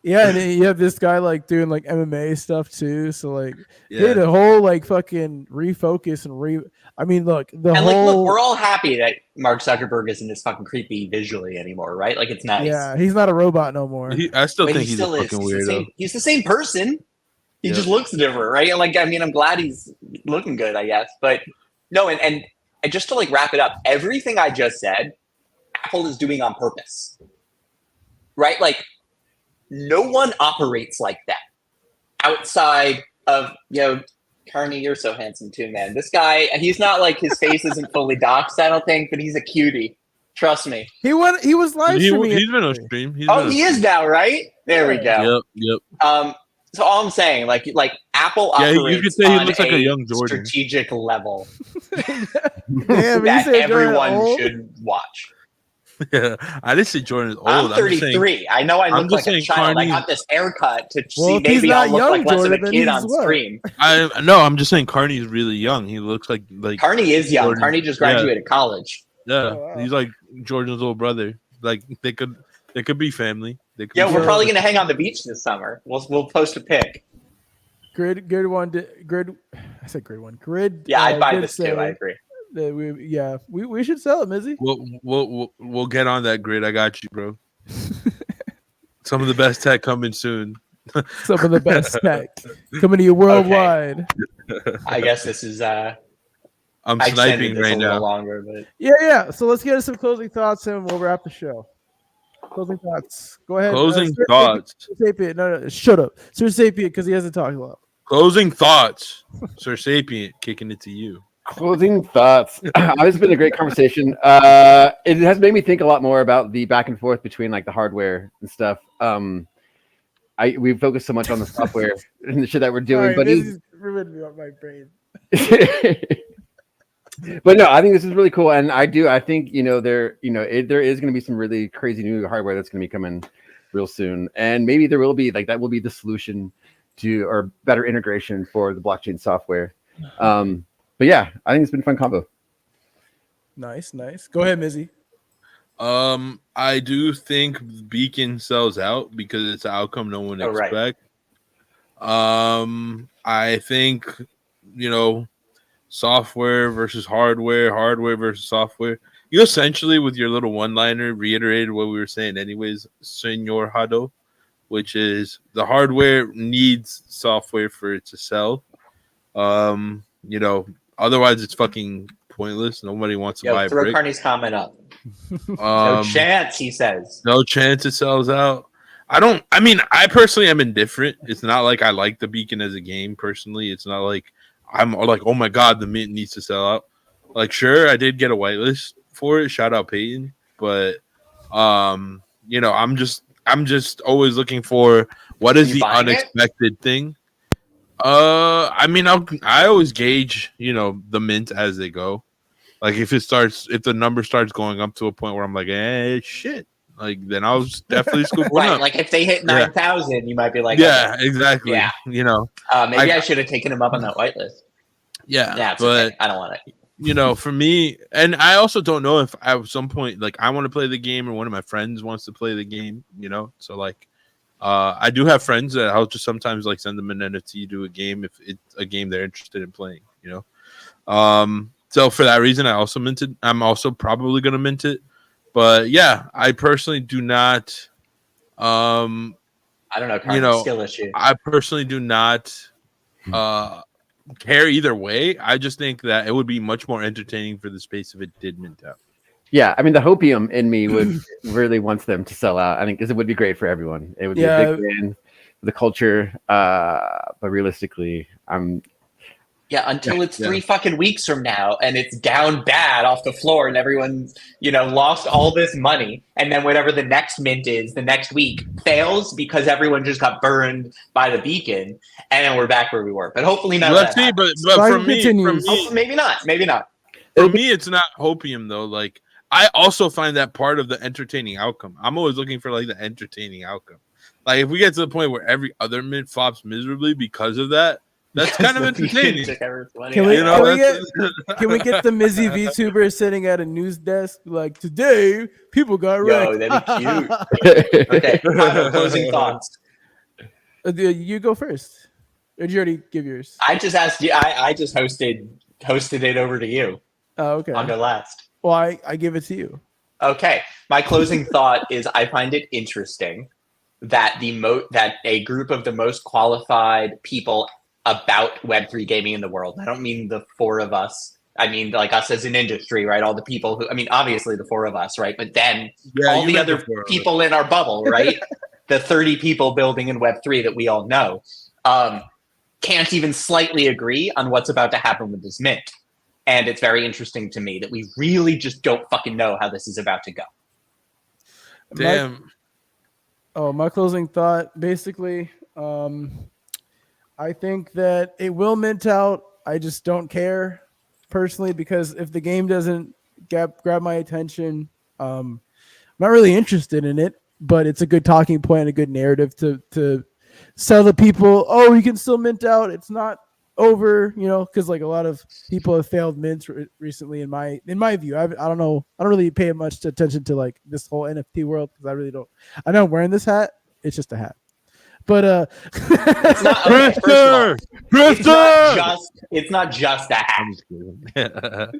Yeah, and you have this guy like doing like MMA stuff too. So like he had a whole like fucking refocus and I mean, look, look, we're all happy that Mark Zuckerberg isn't as fucking creepy visually anymore, right? Like it's nice. Yeah, he's not a robot no more. I still think he's a fucking weirdo. He's the same person. He just looks different, right? Like, I mean, I'm glad he's looking good, I guess. But no, and just to like wrap it up, everything I just said, Apple is doing on purpose, right? Like, no one operates like that outside of, Carney, you're so handsome too, man. This guy, he's not like his face isn't fully doxed, I don't think, but he's a cutie. Trust me. He was live streaming. He's been on stream. He is now, right? There we go. Yep. So all I'm saying, like Apple operates you could say he on looks like a young Jordan. Strategic level Damn, that everyone should watch. Yeah, I didn't say Jordan is old. I'm 33. I know I look like a child. I got this haircut to see maybe I'll look like less of a kid on stream. I'm just saying Carney's really young. He looks like Carney is young. Jordan. Carney just graduated college. Yeah, Oh, wow. he's like Jordan's little brother. Like they could be family. They could Yeah, be we're family. probably gonna hang on the beach this summer. We'll post a pic. Grid one. Grid. I said grid one. Grid. Yeah, I'd buy did this say too. I agree. that we should sell it, Mizzy. We'll get on that grid. I got you, bro. Some of the best tech coming soon. Some of the best tech coming to you worldwide. I guess this is I'm I extended sniping this right a little now. longer, but Yeah. So let's get some closing thoughts and we'll wrap the show. Closing thoughts. Go ahead. Closing Sir thoughts. Sapien. No, shut up. Sir Sapien, because he hasn't talked a lot. Closing thoughts. Sir Sapient, kicking it to you. Closing thoughts. This has been a great conversation. It has made me think a lot more about the back and forth between like the hardware and stuff. We focus so much on the software and the shit that we're doing, Sorry, but this is ruined me on my brain. but no, I think this is really cool, and I think there is going to be some really crazy new hardware that's going to be coming real soon, and maybe there will be that will be the solution to or better integration for the blockchain software. But yeah, I think it's been a fun combo. Nice. Go ahead, Mizzy. I do think Beacon sells out because it's an outcome no one expect. I think software versus hardware versus software. You essentially, with your little one-liner, reiterated what we were saying anyways, Senor Hado, which is the hardware needs software for it to sell. Otherwise it's fucking pointless. Nobody wants to buy a throw brick. Carney's comment up. No chance, he says. No chance it sells out. I personally am indifferent. It's not like I like the Beacon as a game personally. It's not like I'm like, oh my god, the mint needs to sell out. Like, sure, I did get a whitelist for it. Shout out Peyton. But I'm just always looking for what is the unexpected thing. I always gauge, the mint as they go. Like if the number starts going up to a point where I'm like, shit. Like then I'll definitely scoop one up. Like if they hit 9,000, you might be like, yeah, exactly. Yeah. Maybe I should have taken him up on that whitelist. Yeah, but okay. I don't want it. For me, and I also don't know if at some point, like I want to play the game or one of my friends wants to play the game, so like, I do have friends that I'll just sometimes like send them an NFT to a game if it's a game they're interested in playing, so for that reason, I also minted. I'm also probably going to mint it, but yeah, I personally do not, I don't know, skill issue. I personally do not, care either way. I just think that it would be much more entertaining for the space if it did mint out. Yeah, I mean the hopium in me would really wants them to sell out. I think because it would be great for everyone. It would be a big win for the culture. But realistically, until it's 3 fucking weeks from now and it's down bad off the floor and everyone's lost all this money, and then whatever the next mint is the next week fails because everyone just got burned by the Beacon, and then we're back where we were. But hopefully not. Let's see, but for me, maybe not. For me, it's not hopium though. Like I also find that part of the entertaining outcome. I'm always looking for like the entertaining outcome. Like if we get to the point where every other mint flops miserably because of that, that's kind of entertaining. Can we get the Mizzy VTuber sitting at a news desk like today? People got wrecked. That'd be cute. Okay, closing thoughts. You go first. Or did you already give yours? I just asked you. I just hosted it over to you. Oh, okay. I'll go last. Well, I give it to you. Okay. My closing thought is I find it interesting that that a group of the most qualified people about Web3 gaming in the world. I don't mean the 4 of us. I mean like us as an industry, right? All the people who, obviously the 4 of us, right? But then all the other people in our bubble, right? The 30 people building in Web3 that we all know, can't even slightly agree on what's about to happen with this mint. And it's very interesting to me that we really just don't fucking know how this is about to go. Damn. My closing thought, basically, I think that it will mint out. I just don't care personally because if the game doesn't grab my attention, I'm not really interested in it. But it's a good talking point, a good narrative to sell the people. Oh, you can still mint out. It's not over, because like a lot of people have failed mints recently. In my view, I don't know. I don't really pay much attention to like this whole NFT world because I really don't. I know I'm wearing this hat. It's just a hat. But It's not okay, first of all, it's not just a hat.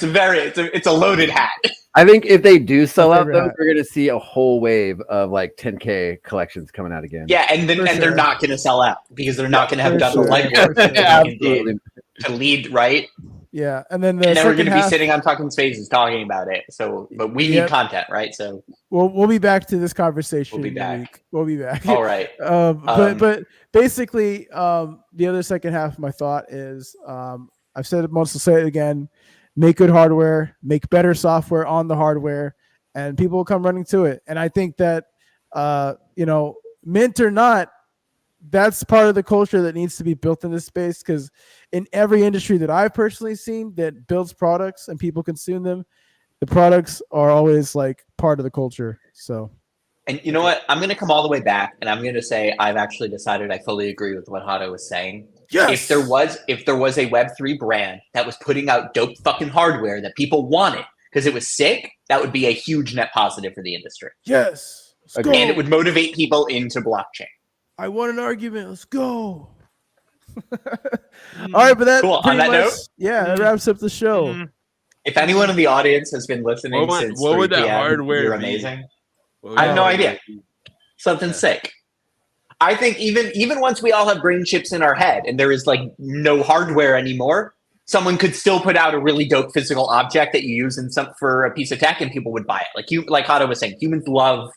It's a loaded hat. I think if they do sell out, favorite though, hat. we're gonna see a whole wave of like 10K collections coming out again. Yeah, and For they're sure. not going to sell out because they're not going to have For done sure. the legwork For that sure. they Absolutely. did to lead, right? Yeah, and then the And then we're second going to be half, sitting on Talking Spaces talking about it. So, but we Yep. need content, right? So, we'll be back to this conversation. We'll be in a back. week. We'll be back. all right. But basically, the other second half of my thought is, I've said it once, I'll say it again: make good hardware, make better software on the hardware, and people will come running to it. And I think that, mint or not, that's part of the culture that needs to be built in this space. Because in every industry that I've personally seen that builds products and people consume them, the products are always like part of the culture. So. And you know what? I'm going to come all the way back, and I'm going to say I've actually decided I fully agree with what Hato was saying. Yes. If there was a Web3 brand that was putting out dope fucking hardware that people wanted because it was sick, that would be a huge net positive for the industry. Yes. Let's go. And it would motivate people into blockchain. I want an argument. Let's go. All right, but that Cool. On pretty that much, note? that wraps up the show. If anyone in the audience has been listening What since would 3 that p.m., hardware you're be? amazing. Well, I have no yeah. idea. Something sick. I think even once we all have brain chips in our head and there is like no hardware anymore, someone could still put out a really dope physical object that you use for a piece of tech and people would buy it. Like Hato was saying, humans love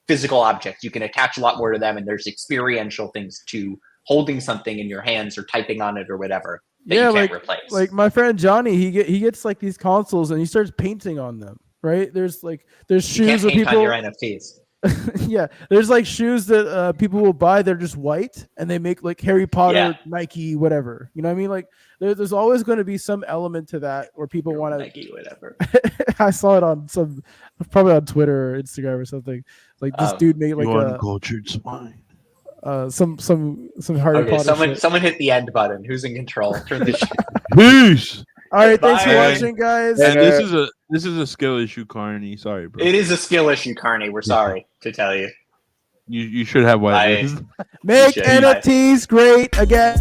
physical objects. You can attach a lot more to them, and there's experiential things to holding something in your hands or typing on it or whatever that you can't replace. Like my friend Johnny, he gets like these consoles and he starts painting on them. Right? There's you shoes can't that paint people on your NFTs. yeah, there's like shoes that people will buy. They're just white, and they make like Harry Potter, Yeah. Nike, whatever. You know what I mean? Like there's always going to be some element to that where people want to. Nike, whatever. I saw it on probably on Twitter or Instagram or something. Like this dude made like you a uncultured swine. some Harry Okay, Potter. someone hit the end button. Who's in control? Turn this shit. Peace. All right, thanks for Bye. watching, guys. And this is a skill issue, Carney. Sorry, bro. It is a skill issue, Carney. We're sorry to tell you. You should have white. Bye. list. Make Shit. NFTs great again.